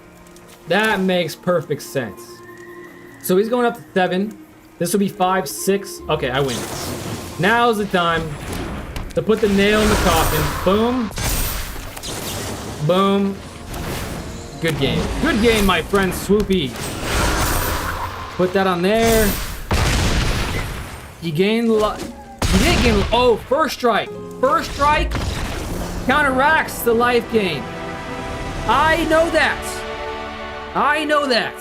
That makes perfect sense. So he's going up to 7. This will be 5, 6. Okay, I win. Now's the time to put the nail in the coffin. Boom. Boom. Good game. Good game, my friend Swoopy. Put that on there. You gain you didn't gain. Oh, first strike. First strike counteracts the life gain. I know that. I know that.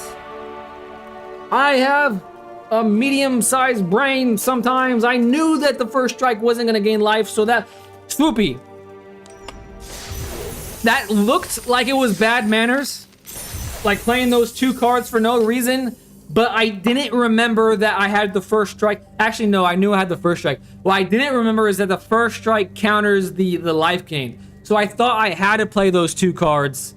I have a medium-sized brain sometimes. I knew that the first strike wasn't gonna gain life, so that Swoopy. That looked like it was bad manners. Like playing those 2 cards for no reason. But I didn't remember that I had the first strike. Actually, no, I knew I had the first strike. What I didn't remember is that the first strike counters the life gain. So I thought I had to play those 2 cards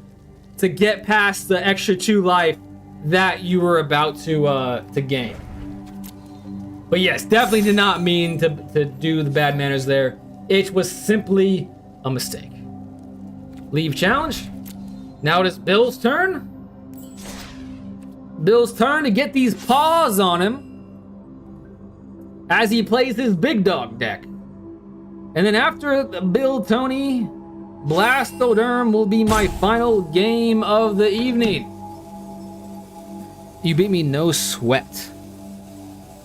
to get past the extra 2 life that you were about to gain. But yes, definitely did not mean to do the bad manners there. It was simply a mistake. Leave challenge. Now it is Bill's turn. Bill's turn to get these paws on him as he plays his big dog deck. And then after the Bill Tony, Blastoderm will be my final game of the evening. You beat me no sweat.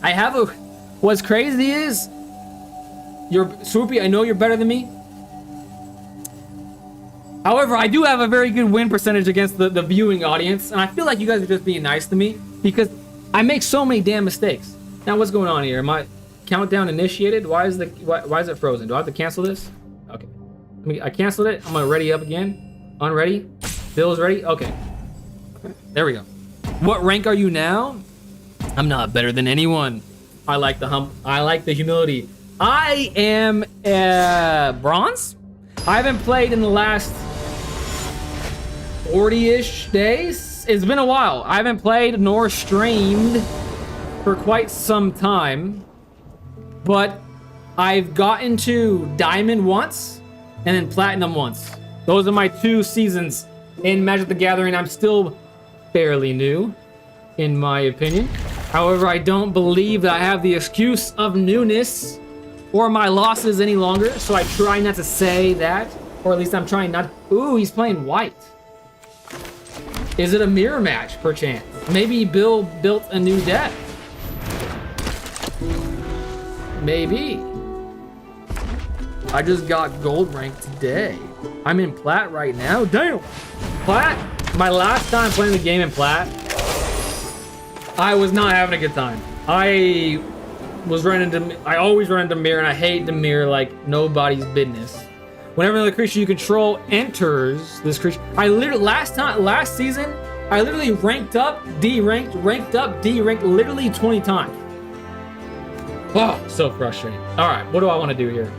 I have a... What's crazy is... You're... Swoopy, I know you're better than me. However, I do have a very good win percentage against the viewing audience, and I feel like you guys are just being nice to me because I make so many damn mistakes. Now, what's going on here? Am I countdown initiated? Why is it frozen? Do I have to cancel this? Okay. I canceled it. I'm gonna ready up again. Unready. Bill's ready. Okay. There we go. What rank are you now? I'm not better than anyone. I like the humility. I am bronze. I haven't played in the last 40-ish days. It's been a while. I haven't played nor streamed for quite some time, but I've gotten to diamond once and then platinum once. Those are my 2 seasons in Magic the Gathering. I'm still fairly new, in my opinion. However, I don't believe that I have the excuse of newness or my losses any longer, so I try not to say that, or at least I'm trying not. Ooh, he's playing white. Is it a mirror match, perchance? Maybe Bill built a new deck. Maybe. I just got gold rank today. I'm in plat right now. Damn. Plat. My last time playing the game in plat, I was not having a good time. I always run into mirror, and I hate the mirror like nobody's business. Whenever another creature you control enters this creature, I literally last season, I literally ranked up, D-ranked, ranked up, D-ranked literally 20 times. Oh, so frustrating. All right, what do I want to do here?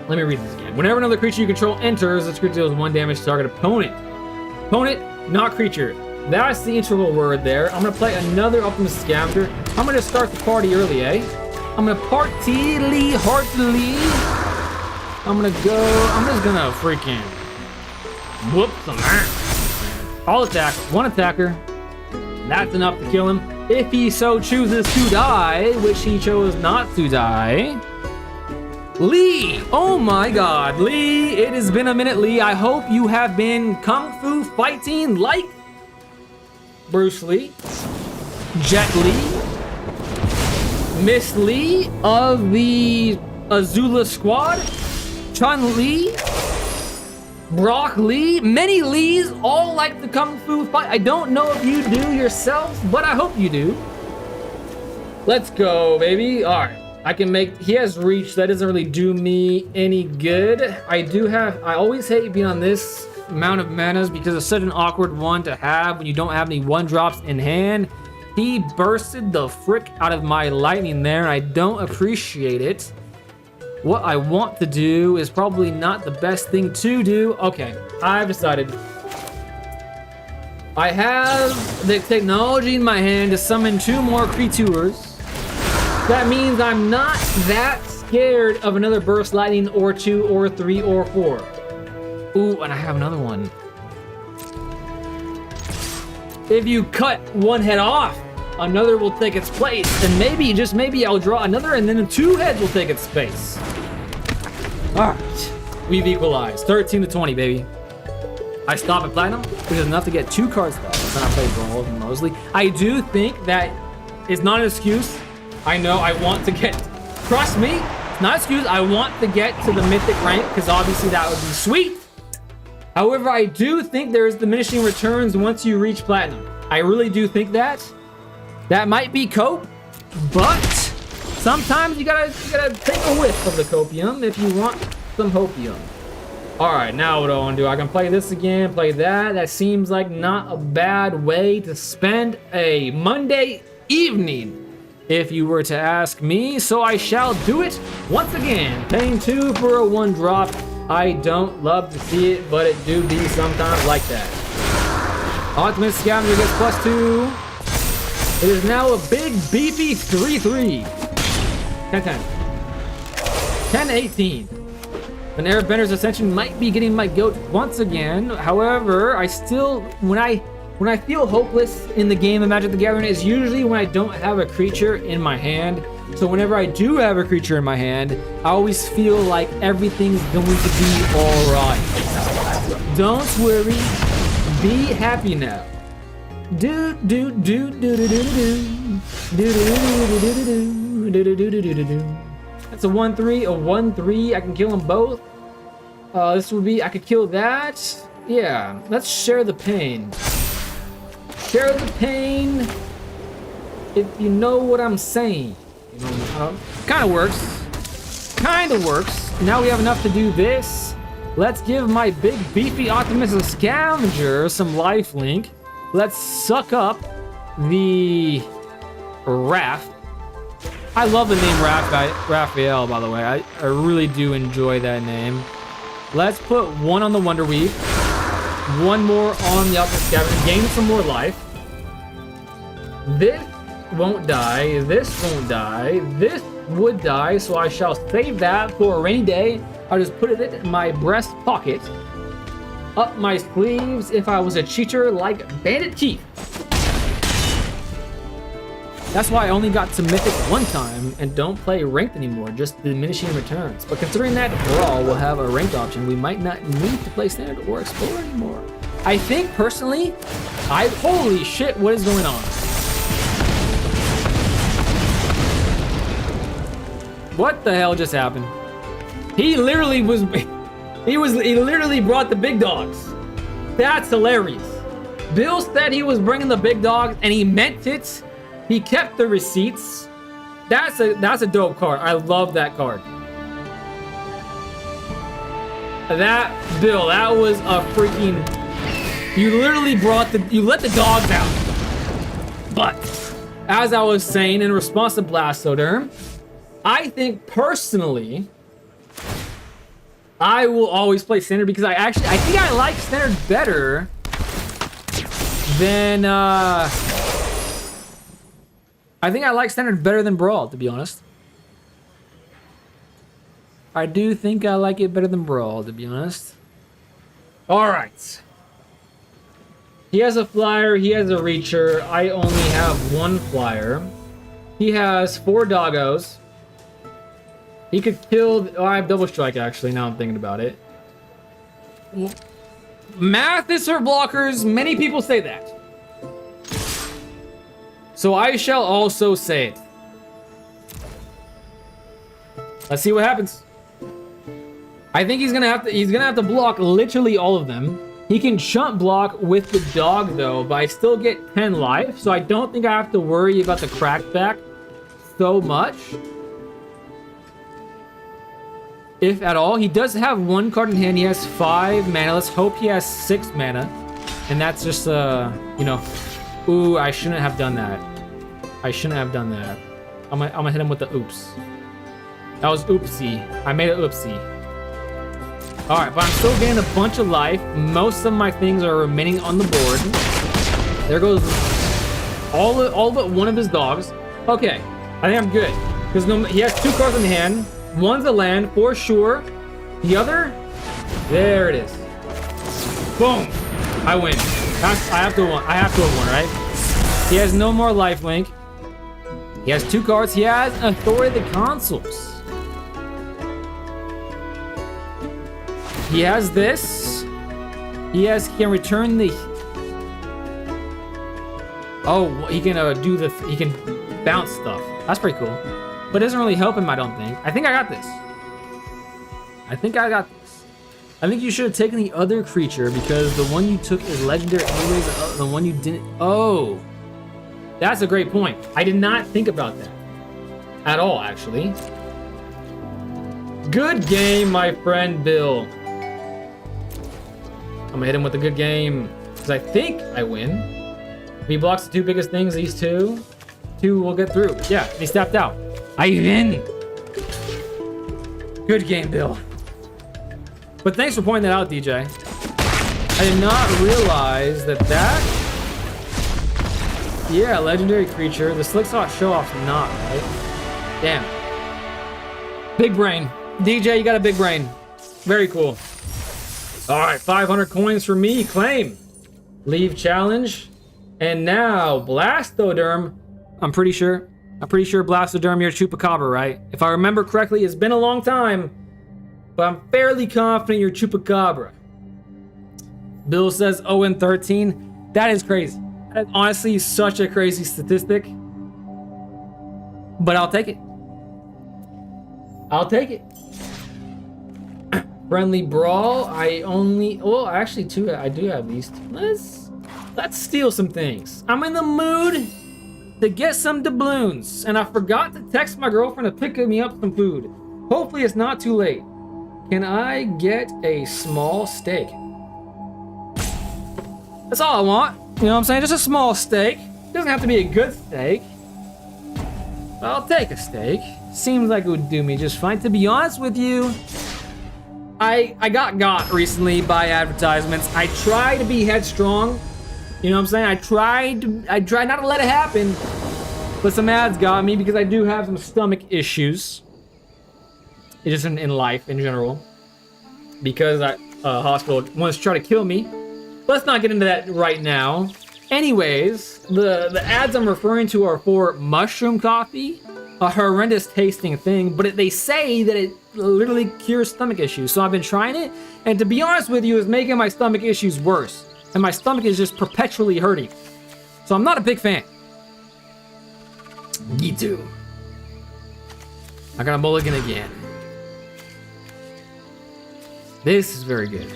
Let me read this again. Whenever another creature you control enters, this creature deals 1 damage to target opponent. Opponent, not creature. That's the integral word there. I'm gonna play another Optimus Scavenger. I'm gonna start the party early, eh? I'm gonna party heartily. I'm just gonna freaking whoop some ass. All attack, 1 attacker. That's enough to kill him. If he so chooses to die, which he chose not to die. Lee! Oh my god, Lee! It has been a minute, Lee. I hope you have been kung fu fighting like Bruce Lee, Jet Li, Miss Lee of the Azula Squad, Chun Li, Brock Lee, many Lees, all like the kung fu fight. I don't know if you do yourself, but I hope you do. Let's go, baby. All right. He has reach. That doesn't really do me any good. I always hate being on this amount of manas because it's such an awkward one to have when you don't have any 1-drops in hand. He bursted the frick out of my lightning there, and I don't appreciate it. What I want to do is probably not the best thing to do. Okay, I've decided. I have the technology in my hand to summon 2 more creatures. That means I'm not that scared of another burst lightning or 2 or 3 or 4. Ooh, and I have another one. If you cut 1 head off, another will take its place, and maybe, just maybe, I'll draw another, and then 2 heads will take its space. All right, we've equalized. 13 to 20, baby. I stop at platinum, which is enough to get 2 cards though. That's not play gold and Mosley. I do think that it's not an excuse. I know I want to get, trust me, it's not an excuse. I want to get to the mythic rank because obviously that would be sweet. However, I do think there's diminishing returns once you reach platinum. I really do think that. That might be cope, but sometimes you gotta take a whiff of the copium if you want some hopium. All right, now what do I want to do? I can play this again, play that. That seems like not a bad way to spend a Monday evening, if you were to ask me. So I shall do it once again. Paying 2 for a 1-drop. I don't love to see it, but it do be sometimes like that. Optimus Scavenger gets +2. It is now a big beefy 3-3. 10-10. 10-18. An Airbender's Ascension might be getting my goat once again. However, I still, when I feel hopeless in the game of Magic the Gathering is usually when I don't have a creature in my hand. So whenever I do have a creature in my hand, I always feel like everything's going to be all right. Don't worry. Be happy now. Do do do do do do do do do do do do. That's a 1-3, a 1-3. I can kill them both. This would be, I could kill that. Yeah, let's share the pain. Share the pain. If you know what I'm saying. Kind of works. Kind of works. Now we have enough to do this. Let's give my big beefy optimistic scavenger some lifelink. Let's suck up the Raph. I love the name Raphael, by the way. I really do enjoy that name. Let's put one on the Wonder Weave. One more on the Optimistic Scavenger. Gain some more life. This won't die. This won't die. This would die, so I shall save that for a rainy day. I'll just put it in my breast pocket. Up my sleeves if I was a cheater like Bandit Keith. That's why I only got to Mythic one time and don't play ranked anymore, just diminishing returns. But considering that Brawl will have a ranked option, we might not need to play Standard or Explorer anymore. I think personally, holy shit, what is going on? What the hell just happened? He literally brought the big dogs. That's hilarious. Bill said he was bringing the big dogs and he meant it. He kept the receipts. That's a dope card. I love that card. Bill, that was a freaking, you literally you let the dogs out. But as I was saying in response to Blastoderm, I think personally, I will always play Standard because I think I like Standard better than, I think I like Standard better than Brawl, to be honest. I do think I like it better than Brawl, to be honest. Alright. He has a flyer, he has a reacher. I only have one flyer. He has 4 doggos. He could kill... Oh, I have double strike, actually, now I'm thinking about it. Math is for blockers. Many people say that. So I shall also say it. Let's see what happens. I think he's gonna have to block literally all of them. He can chump block with the dog though, but I still get 10 life, so I don't think I have to worry about the crackback so much. If at all. He does have 1 card in hand. He has 5 mana. Let's hope he has 6 mana. And that's just you know. Ooh, I shouldn't have done that. I shouldn't have done that. I'm gonna hit him with the oops. That was oopsie. I made it oopsie. Alright, but I'm still getting a bunch of life. Most of my things are remaining on the board. There goes all but one of his dogs. Okay, I think I'm good. Because he has 2 cards in hand. One's a land, for sure. The other, there it is. Boom, I win. I have to have won, right? He has no more lifelink. He has 2 cards. He has Authority of the Consuls. He has this. He can return the... Oh, he can he can bounce stuff. That's pretty cool. But it doesn't really help him, I don't think. I think I got this. I think you should have taken the other creature because the one you took is legendary anyways. The one you didn't... Oh. That's a great point. I did not think about that. At all, actually. Good game, my friend Bill. I'm gonna hit him with a good game. Because I think I win. If he blocks the 2 biggest things, these 2 will get through. Yeah, he stepped out. I win. Good game, Bill. But thanks for pointing that out, DJ. I did not realize that. Yeah, legendary creature. The Slick Shot show off's not, right? Damn. Big brain. DJ, you got a big brain. Very cool. Alright, 500 coins for me. Claim. Leave challenge. And now, Blastoderm. I'm pretty sure Blastoderm, you're Chupacabra, right? If I remember correctly, it's been a long time, but I'm fairly confident you're Chupacabra. Bill says 0-13. That is crazy. That's honestly such a crazy statistic. But I'll take it. I'll take it. Friendly brawl. Actually, I do have these two. Let's steal some things. I'm in the mood to get some doubloons, and I forgot to text my girlfriend to pick me up some food. Hopefully it's not too late. Can I get a small steak? That's all I want. You know what I'm saying? Just a small steak. Doesn't have to be a good steak. But I'll take a steak. Seems like it would do me just fine. To be honest with you, I got recently by advertisements. I try to be headstrong. You know what I'm saying? I tried not to let it happen. But some ads got me because I do have some stomach issues. It's just in life in general. Because hospital wants to try to kill me. Let's not get into that right now. Anyways, the ads I'm referring to are for mushroom coffee. A horrendous tasting thing, but they say that it literally cures stomach issues. So I've been trying it, and to be honest with you, it's making my stomach issues worse. And my stomach is just perpetually hurting. So I'm not a big fan. Me too. I got a mulligan again. This is very good.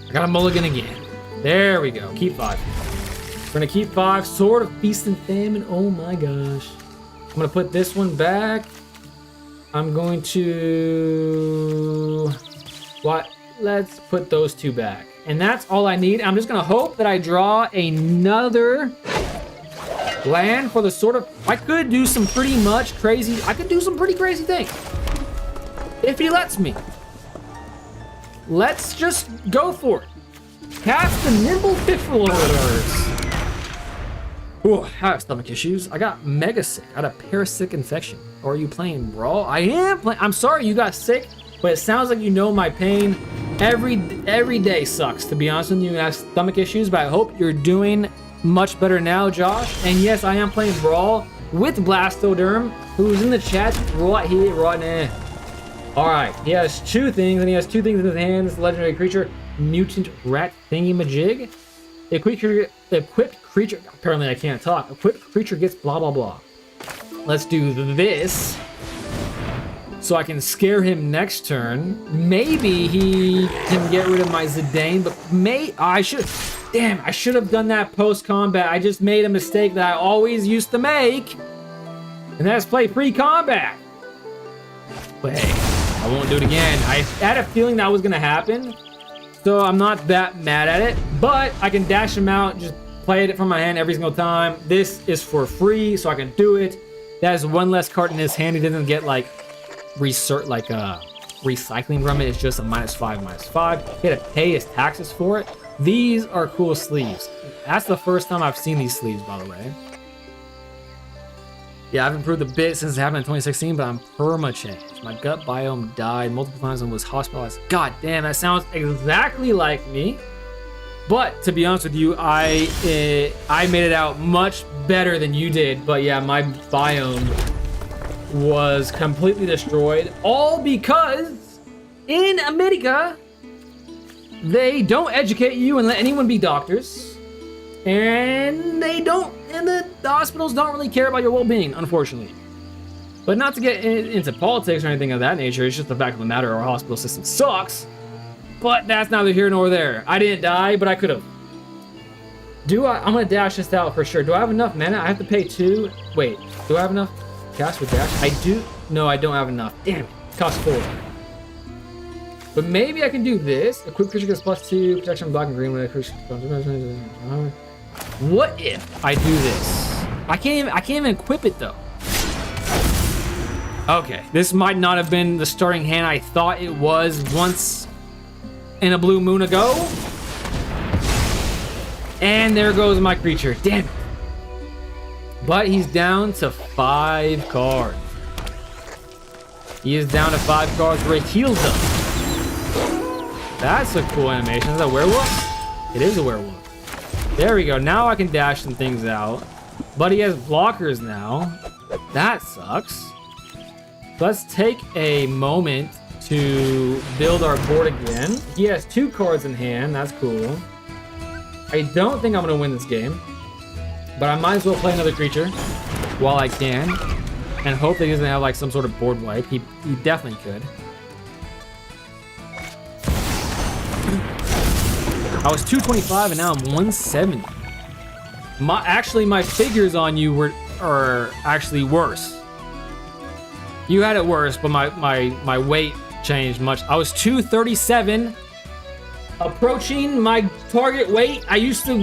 I got a mulligan again. There we go. Keep 5. We're gonna keep 5. Sword of Feast and Famine. Oh my gosh. I'm gonna put this one back. I'm going to... Let's put those 2 back. And that's all I need. I'm just gonna hope that I draw another land for the Sword of... I could do some pretty crazy things. If he lets me. Let's just go for it. Cast the Nimble Fifflers. Ooh, I have stomach issues. I got mega sick. I got a parasitic infection. Or are you playing Brawl? I am playing. I'm sorry you got sick, but it sounds like you know my pain. Every day sucks, to be honest with you. I have stomach issues, but I hope you're doing much better now, Josh. And yes, I am playing Brawl with Blastoderm, who's in the chat right here, right now. Alright, he has 2 things, and he has 2 things in his hands. Legendary creature, mutant rat thingy-majig. Equipped creature, apparently I can't talk. Equipped creature gets blah blah blah. Let's do this so I can scare him next turn. Maybe he can get rid of my Zidane, but I should have done that post-combat. I just made a mistake that I always used to make, and that's play pre-combat. But hey, I won't do it again. I had a feeling that was gonna happen, so I'm not that mad at it, but I can dash him out, just play it from my hand every single time. This is for free, so I can do it. That is 1 less card in his hand. He doesn't get like recycling from it. It's just a -5/-5. He had to pay his taxes for it. These are cool sleeves. That's the first time I've seen these sleeves, by the way. Yeah, I've improved a bit since it happened in 2016, but I'm perma-changed. My gut biome died multiple times and was hospitalized. God damn, that sounds exactly like me. But to be honest with you, I made it out much better than you did. But yeah, my biome was completely destroyed. All because in America, they don't educate you and let anyone be doctors. And the hospitals don't really care about your well-being, unfortunately. But not to get into politics or anything of that nature, it's just the fact of the matter, our hospital system sucks. But that's neither here nor there. I didn't die, but I could have. I'm gonna dash this out for sure. Do I have enough mana? I have to pay 2. Wait, do I have enough cash with dash? I do. No, I don't have enough. Damn it. It costs 4. But maybe I can do this. Equip creature gets +2, protection black and green when I creature. What if I do this? I can't even equip it though. Okay, this might not have been the starting hand I thought it was once in a blue moon ago. And there goes my creature. Damn it. But he's down to 5 cards. He is down to 5 cards where he heals them. That's a cool animation. Is that a werewolf? It is a werewolf. There we go. Now I can dash some things out. But he has blockers now. That sucks. Let's take a moment to build our board again. He has 2 cards in hand. That's cool. I don't think I'm gonna win this game, but I might as well play another creature while I can, and hope that he doesn't have like some sort of board wipe. He definitely could. I was 225 and now I'm 170. My figures on you are actually worse. You had it worse, but my weight changed much. I was 237, approaching my target weight. I used to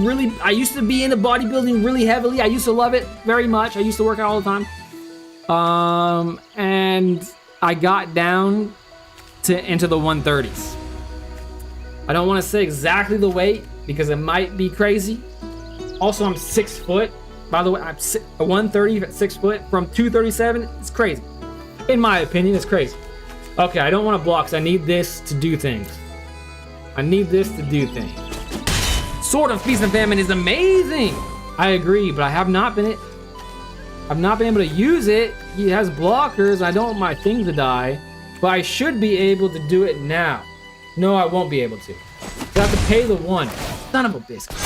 be into bodybuilding really heavily. I used to love it very much. I used to work out all the time. And I got down into the 130s. I don't want to say exactly the weight because it might be crazy. Also, I'm 6 foot. By the way, I'm 130 at 6 foot from 237. It's crazy. In my opinion, it's crazy. Okay, I don't want to block because I need this to do things. Sword of Feast and Famine is amazing. I agree, but I have not been able to use it. He has blockers. I don't want my thing to die, but I should be able to do it now. No, I won't be able to. I have to pay the 1. Son of a biscuit.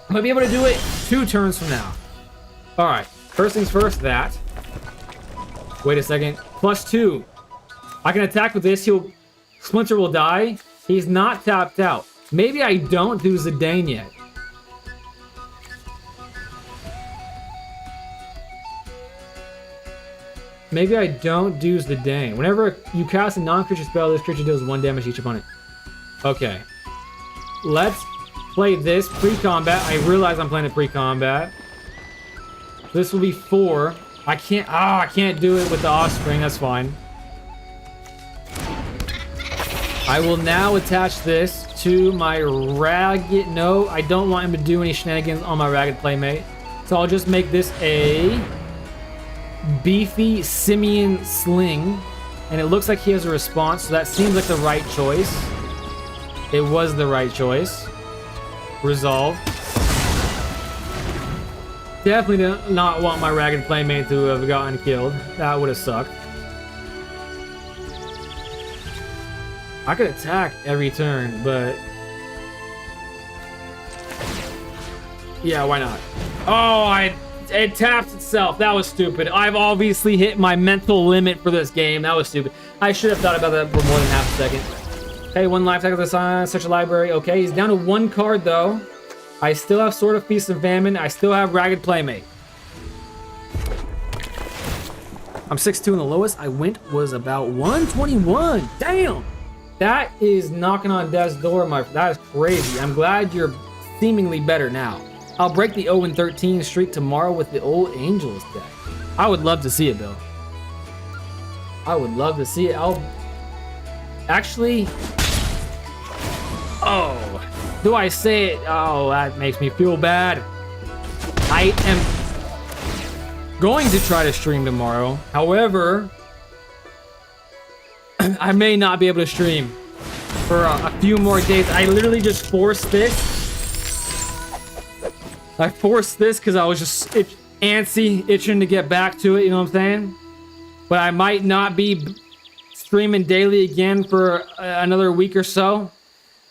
I might be able to do it 2 turns from now. All right, first things first, that. Wait a second, +2. I can attack with this, Splinter will die. He's not tapped out. Maybe I don't do Zidane yet. Maybe I don't do Zidane. Whenever you cast a non-creature spell, this creature deals 1 damage to each opponent. Okay. Let's play this pre-combat. I realize I'm playing a pre-combat. This will be 4. I can't do it with the offspring. That's fine. I will now attach this to my ragged... No, I don't want him to do any shenanigans on my ragged playmate. So I'll just make this a beefy simian sling. And it looks like he has a response, so that seems like the right choice. It was the right choice. Resolve. Definitely do not want my ragged playmate to have gotten killed. That would have sucked. I could attack every turn, but... yeah, why not? Oh, it taps itself. That was stupid. I've obviously hit my mental limit for this game. That was stupid. I should have thought about that for more than half a second. Hey, 1 life tag of the sign, such a library. Okay, he's down to 1 card though. I still have Sword of Feast and Famine. I still have Ragged Playmate. I'm 6'2", and the lowest I went was about 121. Damn! That is knocking on death's door, that is crazy. I'm glad you're seemingly better now. I'll break the 0-13 streak tomorrow with the Old Angels deck. I would love to see it, Bill. I would love to see it. Actually... oh... do I say it? Oh, that makes me feel bad. I am going to try to stream tomorrow. However, I may not be able to stream for a few more days. I literally just forced this. I forced this because I was just itching to get back to it, you know what I'm saying? But I might not be streaming daily again for another week or so.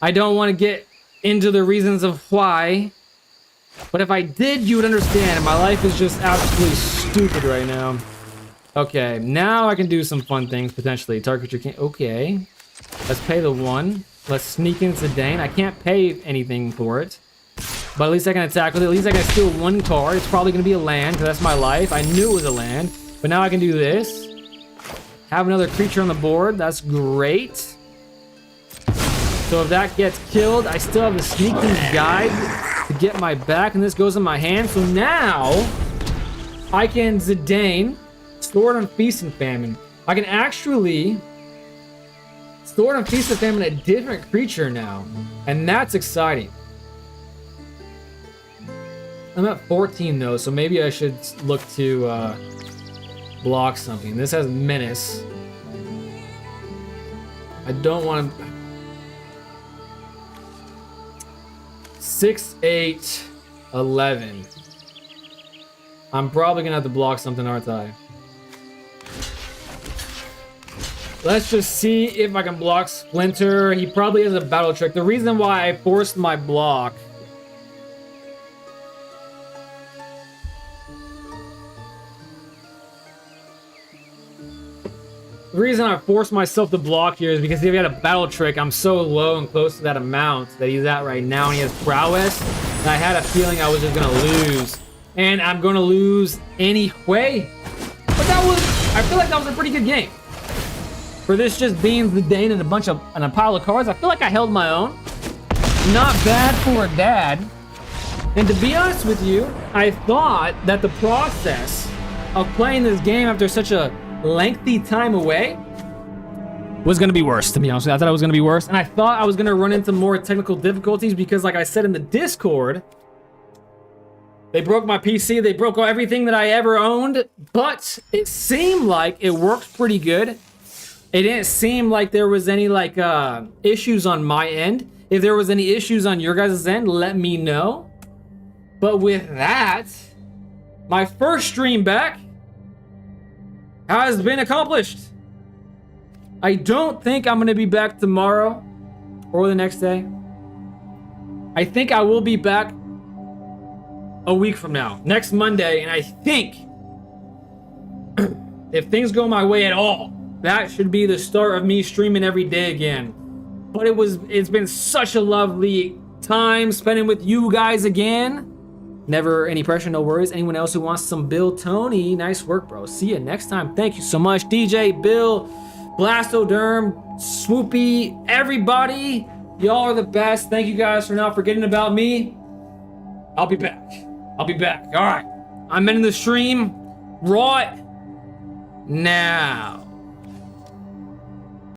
I don't want to get into the reasons of why, but if I did, you would understand. My life is just absolutely stupid right now. Okay, now I can do some fun things potentially. Target your king. Okay, let's pay the 1. Let's sneak in Zidane. I can't pay anything for it, but at least I can attack with it. At least I can steal 1 card. It's probably going to be a land because that's my life. I knew it was a land, but now I can do this. Have another creature on the board. That's great. So if that gets killed, I still have the sneaking guide to get my back, and this goes in my hand. So now I can Zidane, Sword on Feast and Famine. I can actually Sword on Feast and Famine a different creature now, and that's exciting. I'm at 14 though, so maybe I should look to block something. This has Menace. I don't want to... 6, 8, 11. I'm probably gonna have to block something, aren't I? Let's just see if I can block Splinter. He probably has a battle trick. The reason why I forced my block The reason I forced myself to block here is because if he had a battle trick, I'm so low and close to that amount that he's at right now, and he has prowess, and I had a feeling I was just gonna lose. And I'm gonna lose anyway. But that was, I feel like that was a pretty good game. For this just being the Dane and a pile of cards, I feel like I held my own. Not bad for a dad. And to be honest with you, I thought that the process of playing this game after such a lengthy time away was gonna be worse, to be honest with you. I thought it was gonna be worse, and I thought I was gonna run into more technical difficulties because, like I said in the Discord, they broke my PC, they broke everything that I ever owned, but it seemed like it worked pretty good. It didn't seem like there was any issues on my end. If there was any issues on your guys' end, let me know. But with that, my first stream back has been accomplished. I don't think I'm gonna be back tomorrow or the next day. I think I will be back a week from now, next Monday, and I think if things go my way at all, that should be the start of me streaming every day again. But it's been such a lovely time spending with you guys again. Never any pressure, no worries. Anyone else who wants some Bill, Tony, nice work, bro. See you next time. Thank you so much. DJ, Bill, Blastoderm, Swoopy, everybody. Y'all are the best. Thank you guys for not forgetting about me. I'll be back. I'll be back. All right. I'm ending the stream right now.